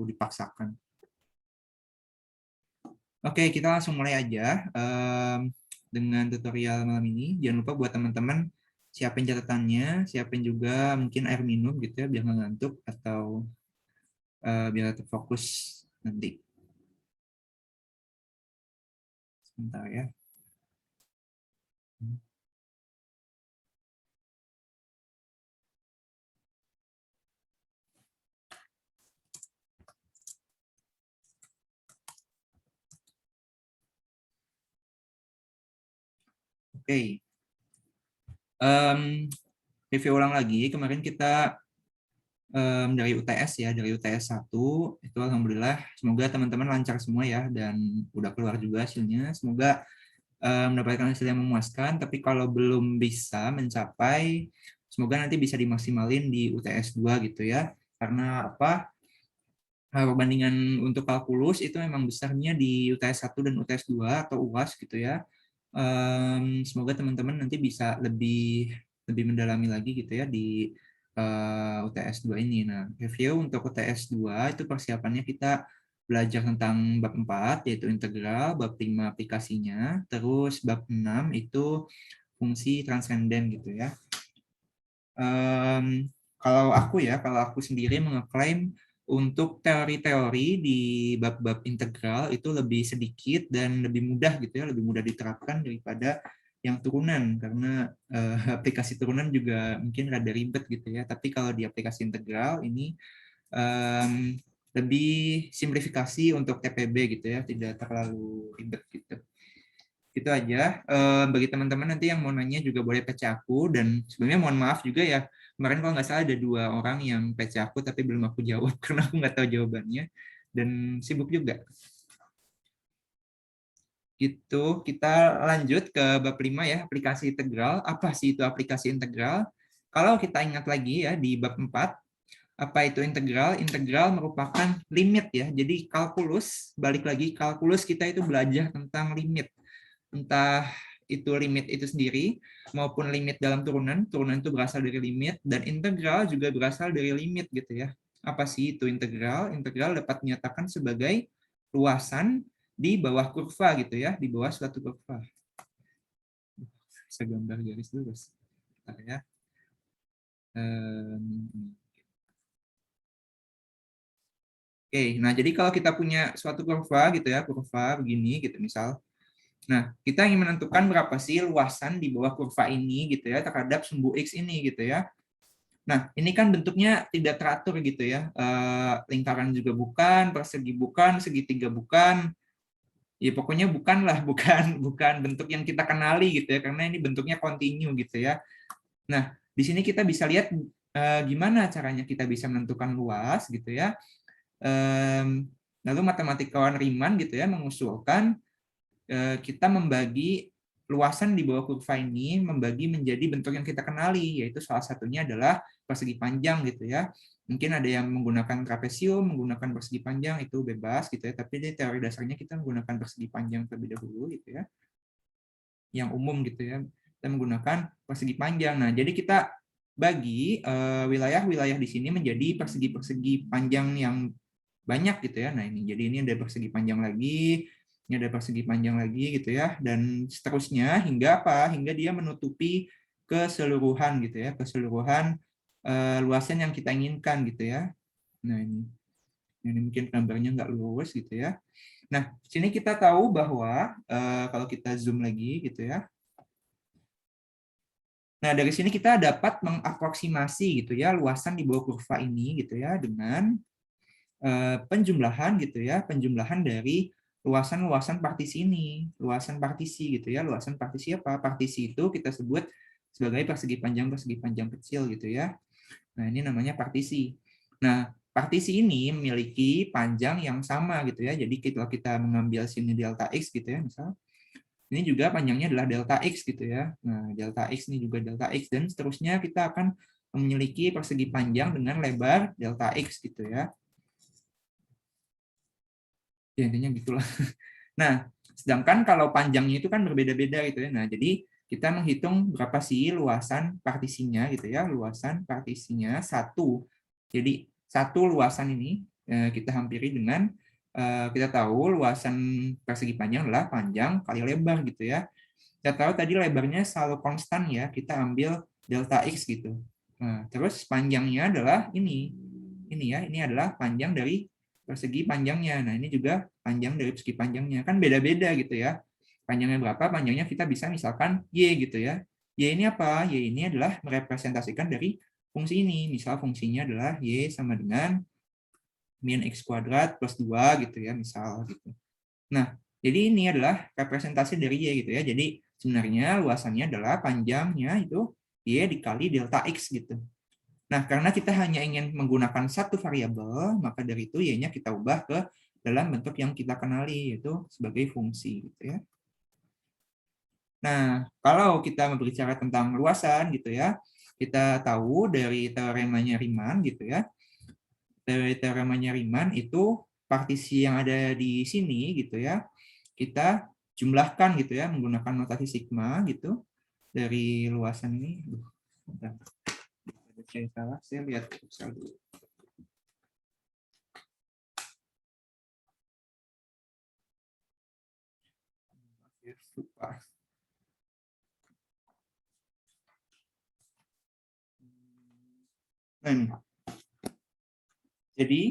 dipaksakan. Oke, kita langsung mulai aja dengan tutorial malam ini. Jangan lupa buat teman-teman siapin catatannya, siapin juga mungkin air minum gitu ya, biar nggak ngantuk atau biar tetap fokus nanti. Sebentar ya. Oke. Review ulang lagi. Kemarin kita dari UTS ya, dari UTS 1 itu alhamdulillah semoga teman-teman lancar semua ya dan udah keluar juga hasilnya. Semoga mendapatkan hasil yang memuaskan, tapi kalau belum bisa mencapai, semoga nanti bisa dimaksimalin di UTS 2 gitu ya. Karena apa? Perbandingan untuk kalkulus itu memang besarnya di UTS 1 dan UTS 2 atau UAS gitu ya. Semoga teman-teman nanti bisa lebih mendalami lagi gitu ya di UTS 2 ini. Nah, review untuk UTS 2 itu persiapannya kita belajar tentang bab 4 yaitu integral, bab 5 aplikasinya, terus bab 6 itu fungsi transenden gitu ya. Kalau aku sendiri mengeklaim untuk teori-teori di bab-bab integral itu lebih sedikit dan lebih mudah gitu ya, lebih mudah diterapkan daripada yang turunan karena aplikasi turunan juga mungkin rada ribet gitu ya. Tapi kalau di aplikasi integral ini lebih simplifikasi untuk TPB gitu ya, tidak terlalu ribet gitu. Itu aja. Bagi teman-teman nanti yang mau nanya juga boleh PC aku, dan sebenarnya mohon maaf juga ya, kemarin kalau nggak salah ada 2 orang yang PC aku tapi belum aku jawab karena aku nggak tahu jawabannya dan sibuk juga. Gitu, kita lanjut ke bab 5 ya, aplikasi integral. Apa sih itu aplikasi integral? Kalau kita ingat lagi ya di bab 4, apa itu integral? Integral merupakan limit ya. Jadi kalkulus, balik lagi kalkulus kita itu belajar tentang limit. Entah itu limit itu sendiri maupun limit dalam turunan. Turunan itu berasal dari limit dan integral juga berasal dari limit gitu ya. Apa sih itu integral? Integral dapat dinyatakan sebagai luasan di bawah kurva gitu ya, di bawah suatu kurva. Saya gambar garis lurus. Ya. Oke, nah jadi kalau kita punya suatu kurva gitu ya, kurva begini gitu misal. Nah, kita ingin menentukan berapa sih luasan di bawah kurva ini gitu ya terhadap sumbu X ini gitu ya. Nah, ini kan bentuknya tidak teratur gitu ya. Lingkaran juga bukan, persegi bukan, segitiga bukan. Ya pokoknya bukanlah, bukan bentuk yang kita kenali gitu ya, karena ini bentuknya kontinu gitu ya. Nah, di sini kita bisa lihat gimana caranya kita bisa menentukan luas gitu ya. Lalu matematikawan Riemann gitu ya mengusulkan kita membagi luasan di bawah kurva ini membagi menjadi bentuk yang kita kenali, yaitu salah satunya adalah persegi panjang gitu ya. Mungkin ada yang menggunakan trapesium, menggunakan persegi panjang, itu bebas gitu ya, tapi di teori dasarnya kita menggunakan persegi panjang terlebih dahulu gitu ya. Yang umum gitu ya, kita menggunakan persegi panjang. Nah, jadi kita bagi wilayah-wilayah di sini menjadi persegi-persegi panjang yang banyak gitu ya. Nah, jadi ini ada persegi panjang lagi, ini ada persegi panjang lagi gitu ya, dan seterusnya hingga apa? Hingga dia menutupi keseluruhan gitu ya, keseluruhan luasan yang kita inginkan gitu ya. Nah, ini mungkin gambarnya nggak lurus gitu ya. Nah, sini kita tahu bahwa kalau kita zoom lagi gitu ya. Nah, dari sini kita dapat mengaproksimasi gitu ya luasan di bawah kurva ini gitu ya dengan penjumlahan gitu ya, penjumlahan dari luasan-luasan partisi ini, luasan partisi gitu ya, luasan partisi apa? Partisi itu kita sebut sebagai persegi panjang kecil gitu ya. Nah, ini namanya partisi. Nah, partisi ini memiliki panjang yang sama gitu ya. Jadi kalau kita mengambil sini delta X gitu ya, misal ini juga panjangnya adalah delta X gitu ya. Nah, delta X ini juga delta X dan seterusnya kita akan memiliki persegi panjang dengan lebar delta X gitu ya. Ya, intinya gitulah. Nah, sedangkan kalau panjangnya itu kan berbeda-beda gitu ya. Nah, jadi kita menghitung berapa sih luasan partisinya gitu ya. Luasan partisinya 1. Jadi 1 luasan ini kita hampiri dengan kita tahu luasan persegi panjang adalah panjang kali lebar gitu ya. Kita tahu tadi lebarnya selalu konstan ya, kita ambil delta X gitu. Nah, terus panjangnya adalah ini ya, ini adalah panjang dari persegi panjangnya. Nah, ini juga panjang dari persegi panjangnya. Kan beda-beda gitu ya. Panjangnya berapa? Panjangnya kita bisa misalkan Y gitu ya. Y ini apa? Y ini adalah merepresentasikan dari fungsi ini. Misal fungsinya adalah Y sama dengan min X kuadrat plus 2 gitu ya, misal gitu. Nah, jadi ini adalah representasi dari Y gitu ya. Jadi sebenarnya luasannya adalah panjangnya itu Y dikali delta X gitu. Nah, karena kita hanya ingin menggunakan satu variabel, maka dari itu Y-nya kita ubah ke dalam bentuk yang kita kenali, yaitu sebagai fungsi gitu ya. Nah, kalau kita berbicara tentang luasan gitu ya, kita tahu dari teoremanya Riemann gitu ya. Dari teoremanya Riemann itu partisi yang ada di sini gitu ya, kita jumlahkan gitu ya menggunakan notasi sigma gitu dari luasan ini. Saya salah, saya lihat Excel dulu. Nah, ini. Jadi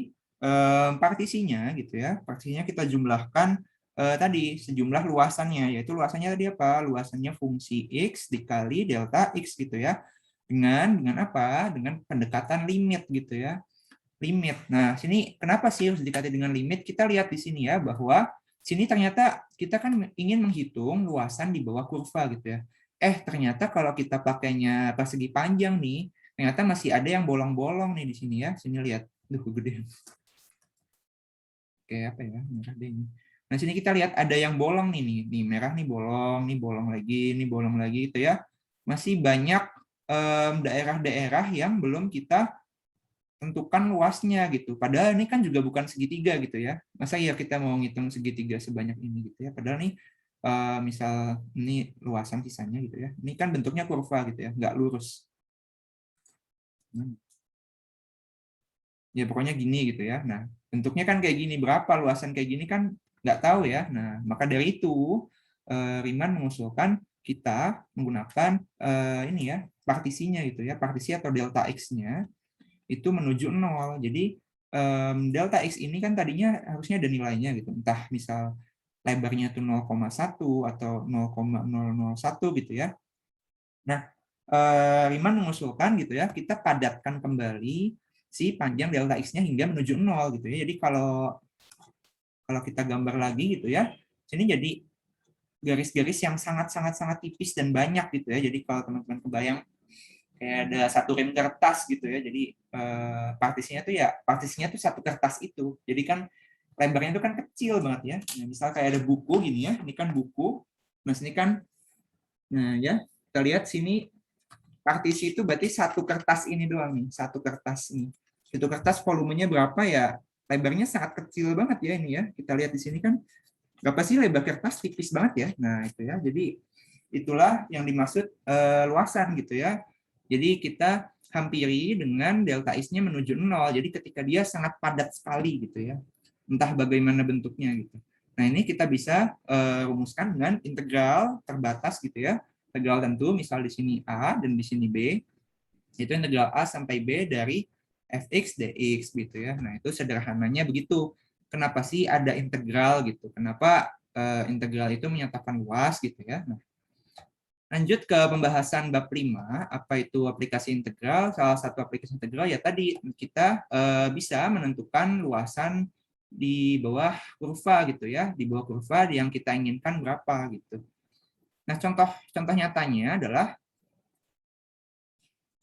partisinya gitu ya, partisinya kita jumlahkan tadi sejumlah luasannya, yaitu luasannya tadi apa? Luasannya fungsi X dikali delta X gitu ya. Dengan apa? Dengan pendekatan limit gitu ya. Limit. Nah, sini kenapa sih harus didekati dengan limit? Kita lihat di sini ya bahwa sini ternyata kita kan ingin menghitung luasan di bawah kurva gitu ya. Ternyata kalau kita pakainya persegi panjang nih, ternyata masih ada yang bolong-bolong nih di sini ya. Sini lihat. Duh, gede. Kayak apa ya? Merah deh ini. Nah, sini kita lihat ada yang bolong nih. Nih merah nih bolong lagi, nih bolong lagi gitu ya. Masih banyak daerah-daerah yang belum kita tentukan luasnya gitu. Padahal ini kan juga bukan segitiga gitu ya. Masa ya kita mau ngitung segitiga sebanyak ini gitu ya. Padahal nih misal ini luasan sisanya gitu ya. Ini kan bentuknya kurva gitu ya, nggak lurus. Ya pokoknya gini gitu ya. Nah, bentuknya kan kayak gini. Berapa luasan kayak gini kan nggak tahu ya. Nah, maka dari itu Riemann mengusulkan kita menggunakan ini ya partisinya gitu ya, partisi atau delta x-nya itu menuju 0. Jadi delta x ini kan tadinya harusnya ada nilainya gitu. Entah misal lebarnya itu 0,1 atau 0,001 gitu ya. Nah, Riemann mengusulkan gitu ya, kita padatkan kembali si panjang delta x-nya hingga menuju 0 gitu ya. Jadi kalau kita gambar lagi gitu ya, sini jadi garis-garis yang sangat tipis dan banyak gitu ya. Jadi kalau teman-teman kebayang kayak ada satu rem kertas gitu ya. Jadi partisinya tuh satu kertas itu. Jadi kan lebarnya itu kan kecil banget ya. Nah, misal kayak ada buku gini ya. Ini kan buku. Nah, sini kan nah ya, kita lihat sini partisi itu berarti satu kertas ini doang nih, satu kertas ini. Itu kertas volumenya berapa ya? Lebarnya sangat kecil banget ya ini ya. Kita lihat di sini kan berapa sih lebar kertas, tipis banget ya. Nah, itu ya. Jadi itulah yang dimaksud luasan gitu ya. Jadi kita hampiri dengan delta x-nya menuju 0. Jadi ketika dia sangat padat sekali gitu ya. Entah bagaimana bentuknya gitu. Nah, ini kita bisa rumuskan dengan integral terbatas gitu ya. Integral tentu, misal di sini A dan di sini B. Itu integral A sampai B dari fx dx gitu ya. Nah, itu sederhananya begitu. Kenapa sih ada integral gitu? Kenapa integral itu menyatakan luas gitu ya? Nah, lanjut ke pembahasan bab 5, apa itu aplikasi integral? Salah satu aplikasi integral ya tadi kita bisa menentukan luasan di bawah kurva gitu ya, di bawah kurva yang kita inginkan berapa gitu. Nah, contoh nyatanya adalah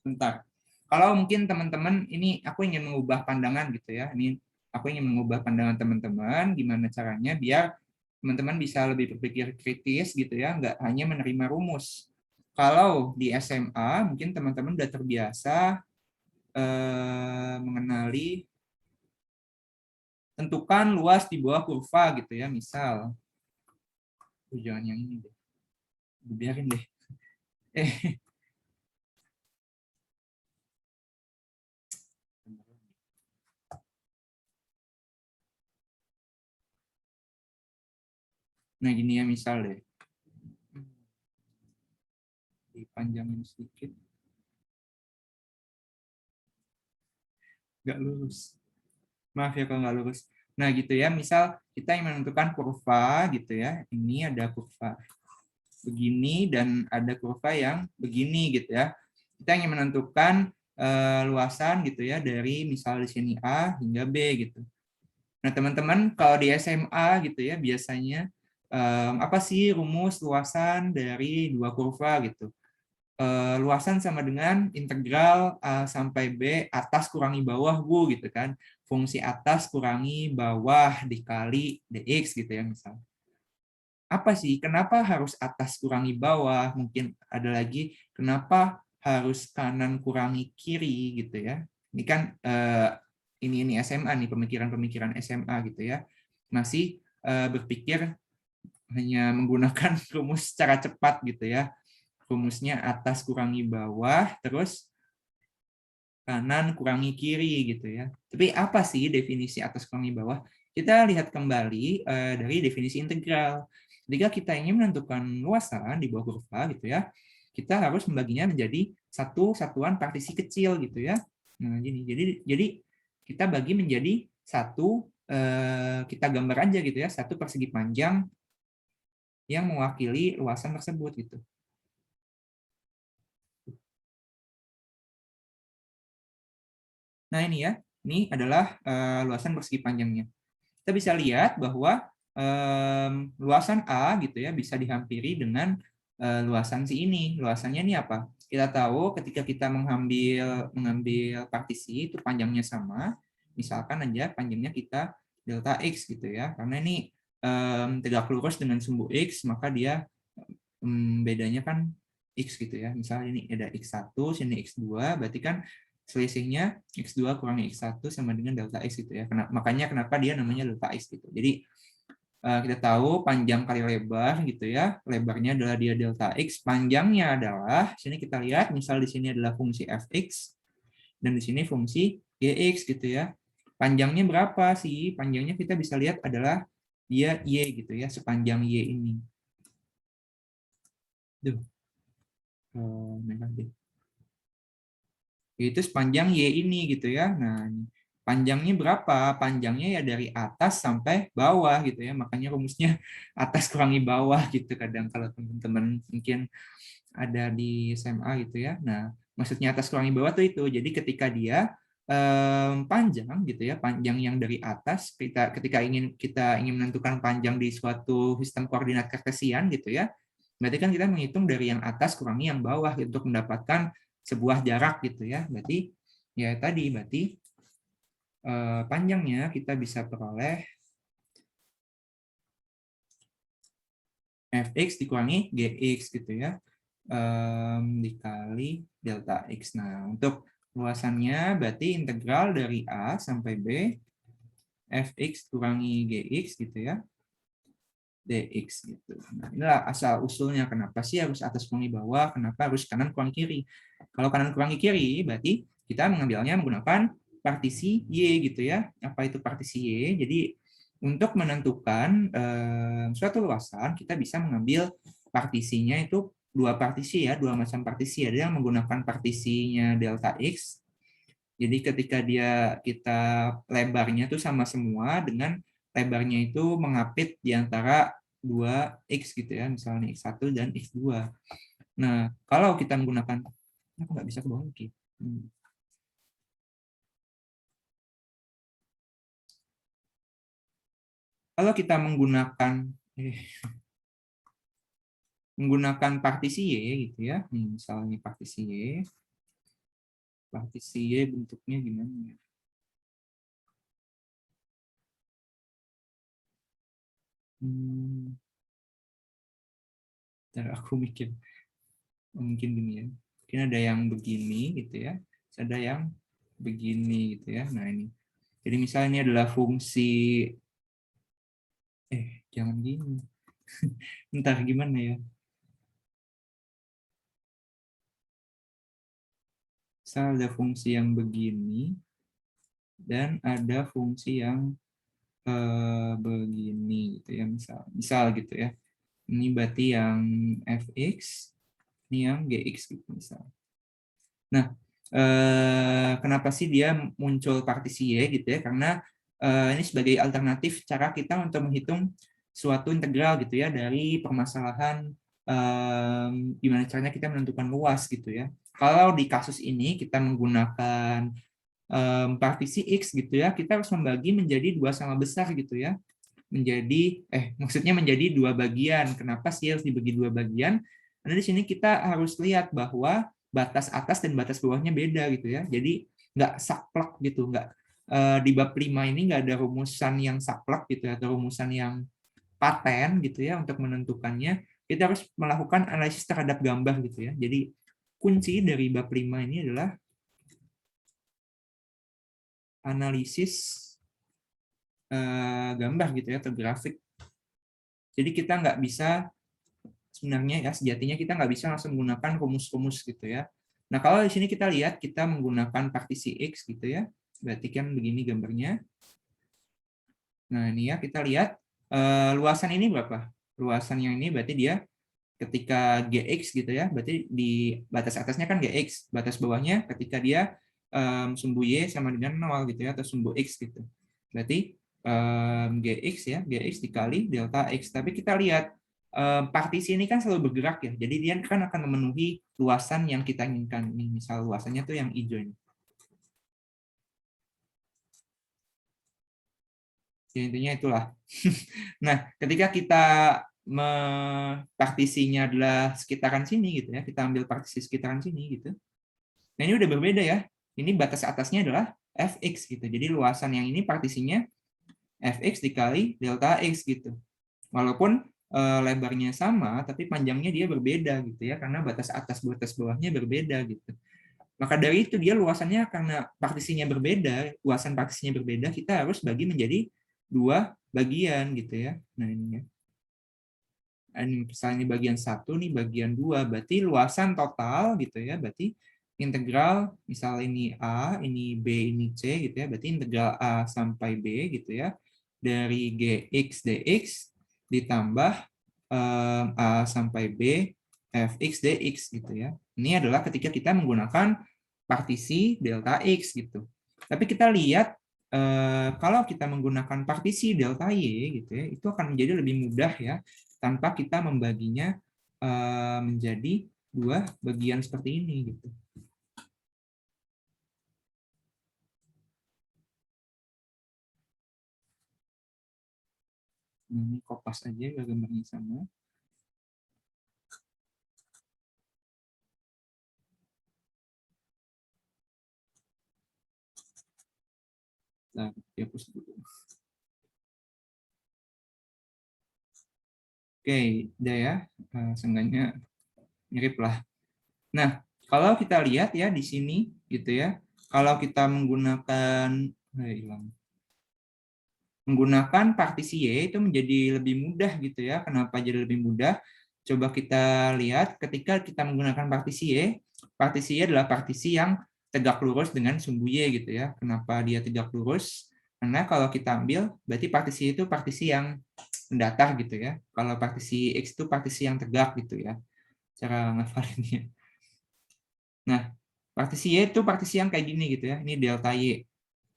bentar. Kalau mungkin teman-teman ini aku ingin mengubah pandangan gitu ya. Ini aku ingin mengubah pandangan teman-teman gimana caranya biar teman-teman bisa lebih berpikir kritis gitu ya, nggak hanya menerima rumus. Kalau di SMA mungkin teman-teman udah terbiasa mengenali tentukan luas di bawah kurva gitu ya, misal jangan yang ini deh, biarin deh. Nah, gini ya misal deh. Dipanjangin sedikit. Nggak lurus. Maaf ya kalau nggak lurus. Nah, gitu ya. Misal kita yang menentukan kurva gitu ya. Ini ada kurva begini dan ada kurva yang begini gitu ya. Kita ingin menentukan luasan gitu ya dari misal di sini A hingga B gitu. Nah, teman-teman kalau di SMA gitu ya biasanya apa sih rumus luasan dari dua kurva gitu? Luasan sama dengan integral A sampai B atas kurangi bawah Bu gitu kan. Fungsi atas kurangi bawah dikali dx gitu ya misal. Apa sih kenapa harus atas kurangi bawah? Mungkin ada lagi kenapa harus kanan kurangi kiri gitu ya. Ini kan ini SMA nih pemikiran-pemikiran SMA gitu ya. Masih berpikir hanya menggunakan rumus secara cepat gitu ya. Rumusnya atas kurangi bawah, terus kanan kurangi kiri gitu ya. Tapi apa sih definisi atas kurangi bawah? Kita lihat kembali dari definisi integral. Ketika kita ingin menentukan luasan di bawah kurva gitu ya, kita harus membaginya menjadi satu satuan partisi kecil gitu ya. Nah, jadi kita bagi menjadi satu kita gambar aja gitu ya, satu persegi panjang yang mewakili luasan tersebut gitu. Nah, ini ya. Ini adalah luasan persegi panjangnya. Kita bisa lihat bahwa luasan A gitu ya bisa dihampiri dengan luasan si ini. Luasannya ini apa? Kita tahu ketika kita mengambil partisi itu panjangnya sama. Misalkan aja panjangnya kita delta X gitu ya. Karena ini tegak lurus dengan sumbu X, maka dia bedanya kan X gitu ya. Misalnya ini ada X1, sini X2, berarti kan selisihnya X2 kurangi X1 sama dengan delta X gitu ya. Makanya kenapa dia namanya delta X gitu. Jadi kita tahu panjang kali lebar gitu ya. Lebarnya adalah dia delta X, panjangnya adalah sini kita lihat misal di sini adalah fungsi fx dan di sini fungsi gx gitu ya. Panjangnya berapa sih? Panjangnya kita bisa lihat adalah dia y gitu ya, sepanjang y ini. Duh. Negatif. Itu sepanjang Y ini gitu ya. Nah, panjangnya berapa? Panjangnya ya dari atas sampai bawah gitu ya. Makanya rumusnya atas kurangi bawah gitu kadang kalau teman-teman mungkin ada di SMA gitu ya. Nah, maksudnya atas kurangi bawah tuh itu. Jadi ketika dia panjang gitu ya, panjang yang dari atas ketika kita ingin menentukan panjang di suatu sistem koordinat kartesian gitu ya. Berarti kan kita menghitung dari yang atas kurangi yang bawah untuk mendapatkan sebuah jarak gitu ya. Berarti ya tadi berarti panjangnya kita bisa peroleh fx dikurangi gx gitu ya, dikali delta x. Nah, untuk luasannya berarti integral dari A sampai B fx kurangi gx gitu ya, dx gitu. Nah, inilah asal usulnya kenapa sih harus atas kurangi bawah, kenapa harus kanan kurangi kiri. Kalau kanan kurangi kiri berarti kita mengambilnya menggunakan partisi Y gitu ya. Apa itu partisi Y? Jadi untuk menentukan suatu luasan kita bisa mengambil partisinya itu dua partisi ya, dua macam partisi. Ada yang menggunakan partisinya delta X. Jadi ketika kita lebarnya itu sama semua dengan lebarnya itu mengapit di antara dua X gitu ya, misalnya X1 dan X2. Nah, kalau kita menggunakan, aku nggak bisa ke bawah lagi. Kalau kita menggunakan partisi Y gitu ya, misalnya partisi Y bentuknya gimana ya? Ntar aku mikir, mungkin gini ya. Mungkin ada yang begini gitu ya, ada yang begini gitu ya. Nah ini. Jadi misalnya ini adalah fungsi jangan gini. Entah gimana ya. Misal ada fungsi yang begini dan ada fungsi yang begini gitu ya, misal gitu ya. Ini berarti yang fx, ini yang gx gitu misal. Nah, kenapa sih dia muncul partisi y gitu ya? Karena ini sebagai alternatif cara kita untuk menghitung suatu integral gitu ya dari permasalahan gimana caranya kita menentukan luas gitu ya. Kalau di kasus ini kita menggunakan partisi x gitu ya, kita harus membagi menjadi dua sama besar gitu ya. Maksudnya menjadi dua bagian. Kenapa sih harus dibagi dua bagian? Karena di sini kita harus lihat bahwa batas atas dan batas bawahnya beda gitu ya. Jadi nggak saklek gitu, nggak di bab 5 ini nggak ada rumusan yang saklek gitu ya, atau rumusan yang paten gitu ya untuk menentukannya. Kita harus melakukan analisis terhadap gambar gitu ya. Jadi kunci dari bab 5 ini adalah analisis gambar gitu ya, atau grafik. Jadi kita nggak bisa sebenarnya ya sejatinya kita nggak bisa langsung menggunakan rumus-rumus gitu ya. Nah kalau di sini kita lihat kita menggunakan partisi x gitu ya, berarti kan begini gambarnya. Nah ini ya kita lihat luasan ini berapa? Luasan yang ini berarti dia ketika gx gitu ya, berarti di batas atasnya kan gx, batas bawahnya ketika dia sumbu y sama dengan 0 gitu ya, atau sumbu x gitu. Berarti gx ya, gx dikali delta x. Tapi kita lihat partisi ini kan selalu bergerak ya, jadi dia kan akan memenuhi luasan yang kita inginkan. Ini misal luasannya tuh yang hijau ini. Ya, intinya itulah. Nah, ketika kita partisinya adalah sekitaran sini gitu ya, kita ambil partisi sekitaran sini gitu. Nah ini udah berbeda ya. Ini batas atasnya adalah fx gitu. Jadi luasan yang ini partisinya fx dikali delta x gitu. Walaupun lebarnya sama, tapi panjangnya dia berbeda gitu ya, karena batas atas batas bawahnya berbeda gitu. Maka dari itu dia luasannya karena partisinya berbeda, luasan partisinya berbeda, kita harus bagi menjadi dua bagian gitu ya. Nah ini ya. Ini misalnya bagian 1, nih bagian 2, berarti luasan total gitu ya, berarti integral misal ini A, ini B, ini C gitu ya, berarti integral A sampai B gitu ya, dari gx dx ditambah A sampai B fx dx gitu ya. Ini adalah ketika kita menggunakan partisi delta x gitu. Tapi kita lihat kalau kita menggunakan partisi delta y gitu ya, itu akan menjadi lebih mudah ya, tanpa kita membaginya menjadi dua bagian seperti ini gitu. Ini kopas aja gambarnya sama. Nah, dihapus dulu. Oke, udah ya. Seenggaknya mirip lah. Nah, kalau kita lihat ya di sini gitu ya, kalau kita menggunakan partisi y itu menjadi lebih mudah gitu ya. Kenapa jadi lebih mudah? Coba kita lihat ketika kita menggunakan partisi y adalah partisi yang tegak lurus dengan sumbu y gitu ya. Kenapa dia tegak lurus? Karena kalau kita ambil, berarti partisi itu partisi yang mendatar gitu ya. Kalau partisi x itu partisi yang tegak gitu ya. Cara ngafalinnya. Nah, partisi Y itu partisi yang kayak gini gitu ya. Ini delta Y.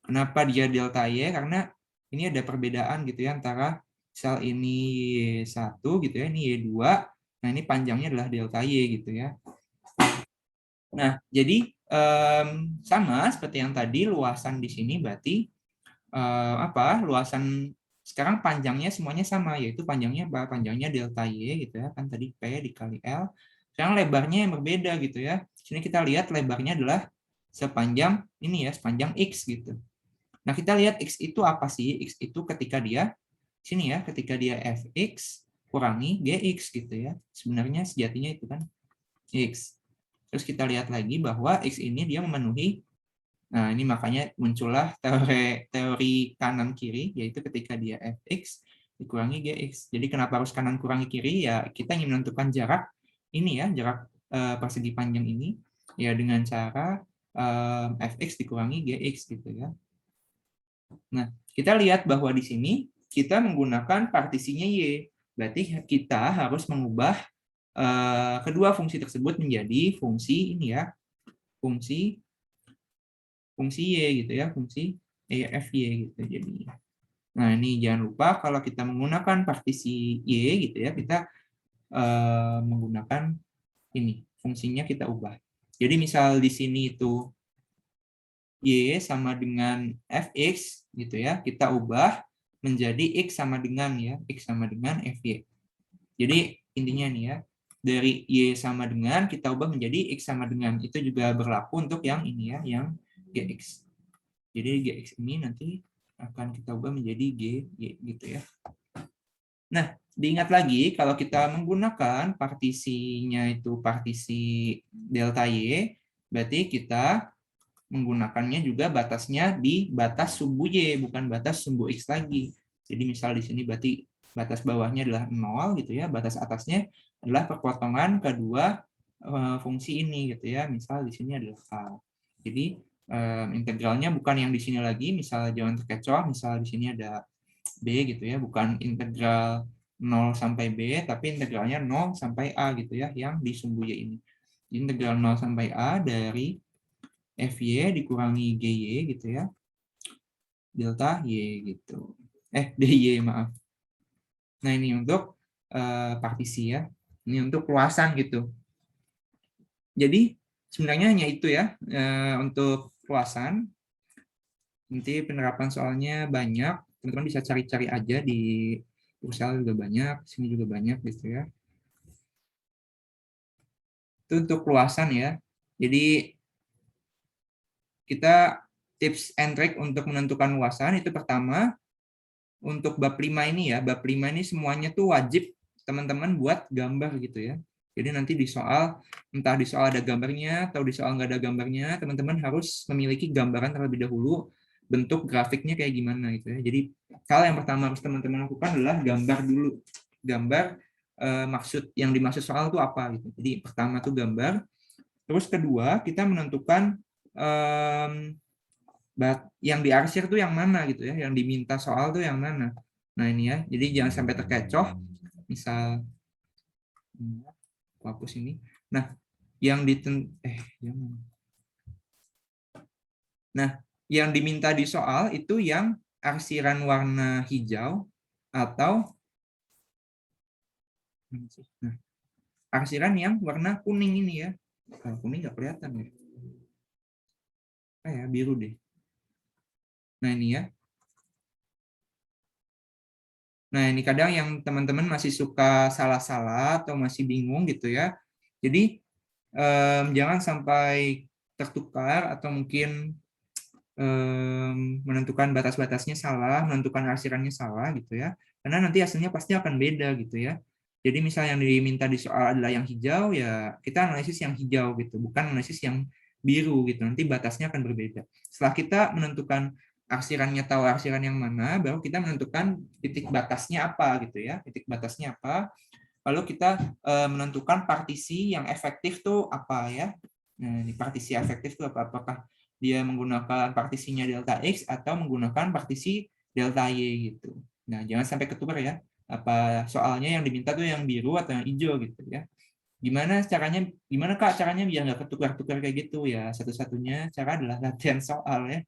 Kenapa dia delta Y? Karena ini ada perbedaan gitu ya antara misal ini Y1 gitu ya, ini Y2. Nah, ini panjangnya adalah delta Y gitu ya. Nah, jadi sama seperti yang tadi, luasan di sini berarti luasan sekarang panjangnya semuanya sama, yaitu panjangnya panjangnya delta Y gitu ya, kan tadi P dikali L. Sekarang lebarnya yang berbeda gitu ya. Sini kita lihat lebarnya adalah sepanjang ini ya, sepanjang X gitu. Nah, kita lihat X itu apa sih? X itu ketika dia sini ya, ketika dia Fx kurangi Gx gitu ya. Sebenarnya sejatinya itu kan X. Terus kita lihat lagi bahwa X ini dia memenuhi. Nah, ini makanya muncullah teori kanan kiri, yaitu ketika dia fx dikurangi gx. Jadi kenapa harus kanan kurangi kiri? Ya kita ingin menentukan jarak ini ya, jarak persegi panjang ini ya dengan cara fx dikurangi gx gitu ya. Nah, kita lihat bahwa di sini kita menggunakan partisinya Y. Berarti kita harus mengubah kedua fungsi tersebut menjadi fungsi ini ya, fungsi Y gitu ya, fungsi EFY gitu jadinya. Nah, ini jangan lupa kalau kita menggunakan partisi Y gitu ya, kita menggunakan ini, fungsinya kita ubah. Jadi misal di sini itu Y sama dengan Fx gitu ya, kita ubah menjadi X sama dengan ya, X sama dengan Fy. Jadi intinya nih ya, dari Y sama dengan kita ubah menjadi X sama dengan. Itu juga berlaku untuk yang ini ya, yang Gx. Jadi Gx ini nanti akan kita ubah menjadi Gy gitu ya. Nah, diingat lagi kalau kita menggunakan partisinya itu partisi delta Y, berarti kita menggunakannya juga batasnya di batas sumbu Y, bukan batas sumbu X lagi. Jadi misal di sini berarti batas bawahnya adalah 0 gitu ya, batas atasnya adalah perpotongan kedua fungsi ini gitu ya. Misal di sini adalah A. Jadi integralnya bukan yang di sini lagi, misal jangan terkecoh, misal di sini ada B gitu ya, bukan integral 0 sampai B, tapi integralnya 0 sampai A gitu ya, yang di sumbu Y ini. Integral 0 sampai A dari Fy dikurangi Gy gitu ya, delta Y gitu. Dy maaf. Nah ini untuk partisi ya, ini untuk luasan gitu. Jadi sebenarnya hanya itu ya untuk luasan. Nanti penerapan soalnya banyak, teman-teman bisa cari-cari aja di Ursal juga banyak, sini juga banyak gitu ya. Itu untuk luasan ya. Jadi kita tips and trick untuk menentukan luasan itu pertama, untuk bab 5 ini ya, bab 5 ini semuanya tuh wajib teman-teman buat gambar gitu ya. Jadi nanti di soal, entah di soal ada gambarnya atau di soal nggak ada gambarnya, teman-teman harus memiliki gambaran terlebih dahulu, bentuk grafiknya kayak gimana gitu ya. Jadi hal yang pertama harus teman-teman lakukan adalah gambar dulu. Gambar maksud yang dimaksud soal itu apa gitu. Jadi pertama tuh gambar, terus kedua kita menentukan yang diarsir tuh yang mana gitu ya, yang diminta soal tuh yang mana. Nah ini ya, jadi jangan sampai terkecoh. Misal hapus ini. Nah, yang Nah, yang diminta di soal itu yang arsiran warna hijau atau arsiran yang warna kuning ini ya. Kalau kuning nggak kelihatan ya. Ya biru deh. Nah ini ya. Nah, ini kadang yang teman-teman masih suka salah-salah atau masih bingung gitu ya. Jadi, jangan sampai tertukar atau mungkin menentukan batas-batasnya salah, menentukan arsirannya salah gitu ya. Karena nanti hasilnya pasti akan beda gitu ya. Jadi misal yang diminta di soal adalah yang hijau, ya kita analisis yang hijau gitu, bukan analisis yang biru gitu. Nanti batasnya akan berbeda. Setelah kita menentukan arsirannya tahu arsiran yang mana, baru kita menentukan titik batasnya apa gitu ya. Titik batasnya apa. Lalu kita menentukan partisi yang efektif tuh apa ya. Nah, ini partisi efektif tuh apa? Apakah dia menggunakan partisinya delta X atau menggunakan partisi delta Y gitu. Nah, jangan sampai ketukar ya. Apa soalnya yang diminta tuh yang biru atau yang hijau gitu ya. Gimana Kak caranya biar nggak ketukar-tukar kayak gitu ya. Satu-satunya cara adalah latihan soal ya.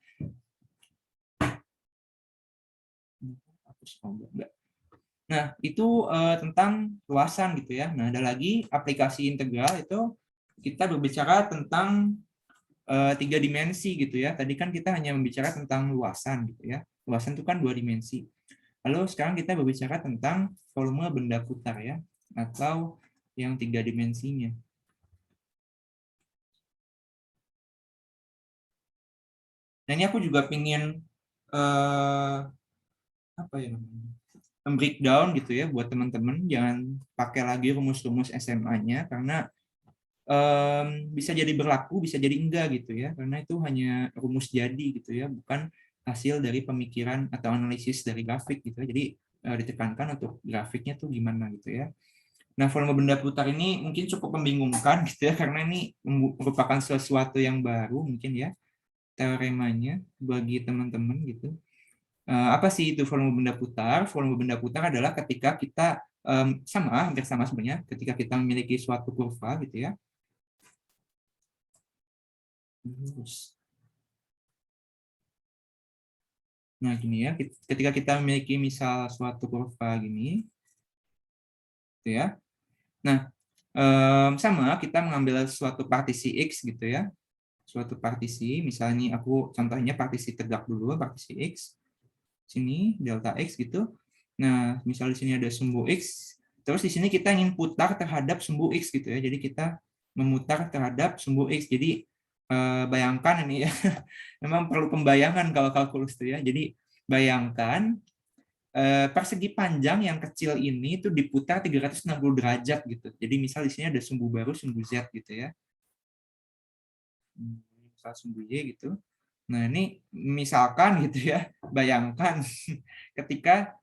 Nah, itu tentang luasan gitu ya. Nah, ada lagi aplikasi integral itu kita berbicara tentang 3 dimensi gitu ya. Tadi kan kita hanya membicara tentang luasan gitu ya. Luasan itu kan 2 dimensi. Lalu sekarang kita berbicara tentang volume benda putar ya, atau yang 3 dimensinya. Nah ini aku juga ingin apa ya namanya, breakdown gitu ya buat teman-teman. Jangan pakai lagi rumus-rumus SMA-nya karena bisa jadi berlaku, bisa jadi enggak gitu ya, karena itu hanya rumus jadi gitu ya, bukan hasil dari pemikiran atau analisis dari grafik gitu ya. Jadi ditekankan untuk grafiknya tuh gimana gitu ya. Nah, volume benda putar ini mungkin cukup membingungkan gitu ya, karena ini merupakan sesuatu yang baru mungkin ya, teoremanya bagi teman-teman gitu. Apa sih itu volume benda putar? Volume benda putar adalah ketika kita hampir sama sebenarnya, ketika kita memiliki suatu kurva gitu ya. Nah, gini ya, ketika kita memiliki misal suatu kurva gini, gitu ya. Nah, sama kita mengambil suatu partisi X gitu ya, suatu partisi, misalnya aku contohnya partisi tegak dulu, partisi X, sini delta X gitu. Nah, misal di sini ada sumbu X, terus di sini kita ingin putar terhadap sumbu X gitu ya, jadi kita memutar terhadap sumbu X. Jadi bayangkan ini ya, memang perlu pembayangan kalau kalkulus itu ya. Jadi bayangkan persegi panjang yang kecil ini itu diputar 360 derajat gitu. Jadi misal di sini ada sumbu baru, sumbu Z gitu ya. Misal sumbu Y gitu. Nah, ini misalkan gitu ya, bayangkan ketika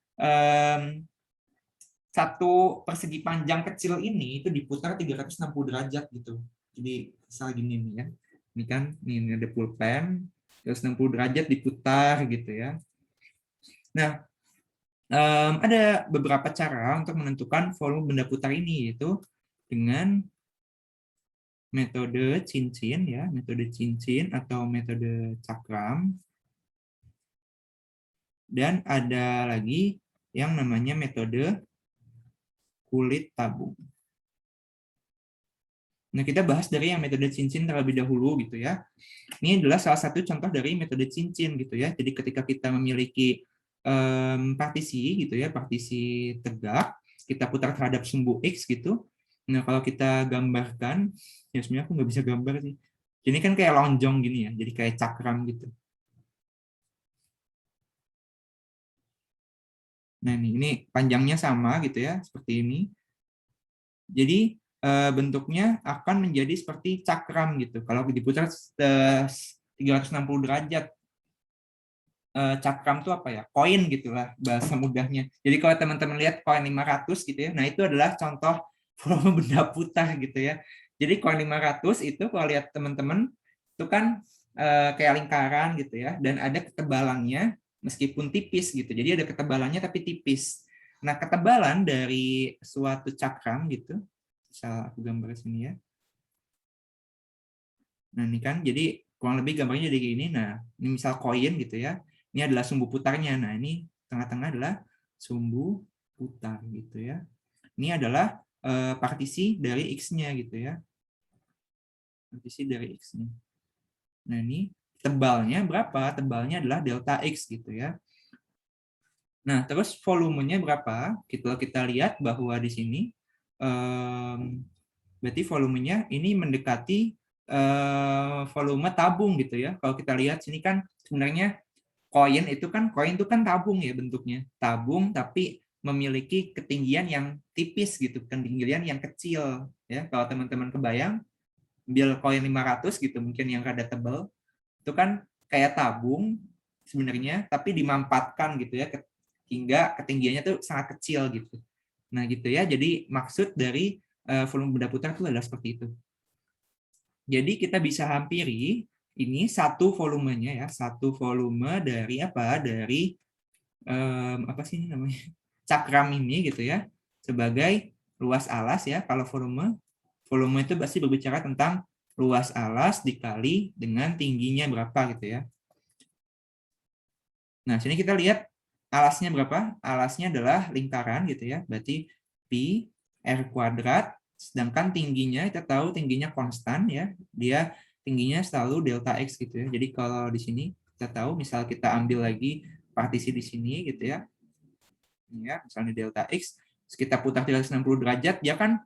satu persegi panjang kecil ini itu diputar 360 derajat gitu. Jadi misal gini nih ya. Ini kan ini ada pulpen 360 derajat diputar gitu ya. Nah, ada beberapa cara untuk menentukan volume benda putar ini, yaitu dengan metode cincin ya, metode cincin atau metode cakram. Dan ada lagi yang namanya metode kulit tabung. Nah, kita bahas dari yang metode cincin terlebih dahulu gitu ya. Ini adalah salah satu contoh dari metode cincin gitu ya. Jadi ketika kita memiliki partisi gitu ya, partisi tegak, kita putar terhadap sumbu X gitu. Nah, kalau kita gambarkan, ya sebenarnya aku nggak bisa gambar sih. Jadi kan kayak lonjong gini ya, jadi kayak cakram gitu. Nah, ini panjangnya sama gitu ya, seperti ini. Jadi bentuknya akan menjadi seperti cakram gitu. Kalau diputar 360 derajat, cakram itu apa ya? Koin gitulah bahasa mudahnya. Jadi kalau teman-teman lihat koin 500 gitu ya, nah itu adalah contoh volume benda putar gitu ya. Jadi koin 500 itu kalau lihat teman-teman itu kan kayak lingkaran gitu ya, dan ada ketebalannya meskipun tipis gitu. Jadi ada ketebalannya tapi tipis. Nah, ketebalan dari suatu cakram gitu, misal aku gambar sini ya. Nah, ini kan jadi kurang lebih gambarnya jadi gini. Nah, ini misal koin gitu ya. Ini adalah sumbu putarnya. Nah, ini tengah-tengah adalah sumbu putar gitu ya. Ini adalah partisi dari X-nya gitu ya. Partisi dari X-nya. Nah, ini tebalnya berapa? Tebalnya adalah delta X gitu ya. Nah, terus volumenya berapa? Kita lihat bahwa di sini berarti volumenya ini mendekati volume tabung gitu ya. Kalau kita lihat sini kan sebenarnya koin itu kan tabung ya bentuknya. Tabung tapi memiliki ketinggian yang tipis gitu, ketinggian yang kecil ya. Kalau teman-teman kebayang, bil koin 500 gitu mungkin yang rada tebal, itu kan kayak tabung sebenarnya tapi dimampatkan gitu ya hingga ketinggiannya tuh sangat kecil gitu. Nah, gitu ya. Jadi maksud dari volume benda putar itu adalah seperti itu. Jadi kita bisa hampiri ini satu volumenya ya, satu volume dari apa? Dari apa sih namanya? Cakram ini gitu ya, sebagai luas alas ya. Kalau volume itu pasti berbicara tentang luas alas dikali dengan tingginya berapa gitu ya. Nah, sini kita lihat alasnya berapa? Alasnya adalah lingkaran gitu ya. Berarti pi r kuadrat, sedangkan tingginya kita tahu tingginya konstan ya. Dia tingginya selalu delta x gitu ya. Jadi kalau di sini kita tahu misal kita ambil lagi partisi di sini gitu ya. Ini ya, misalnya delta x, kita putar 360 derajat, dia kan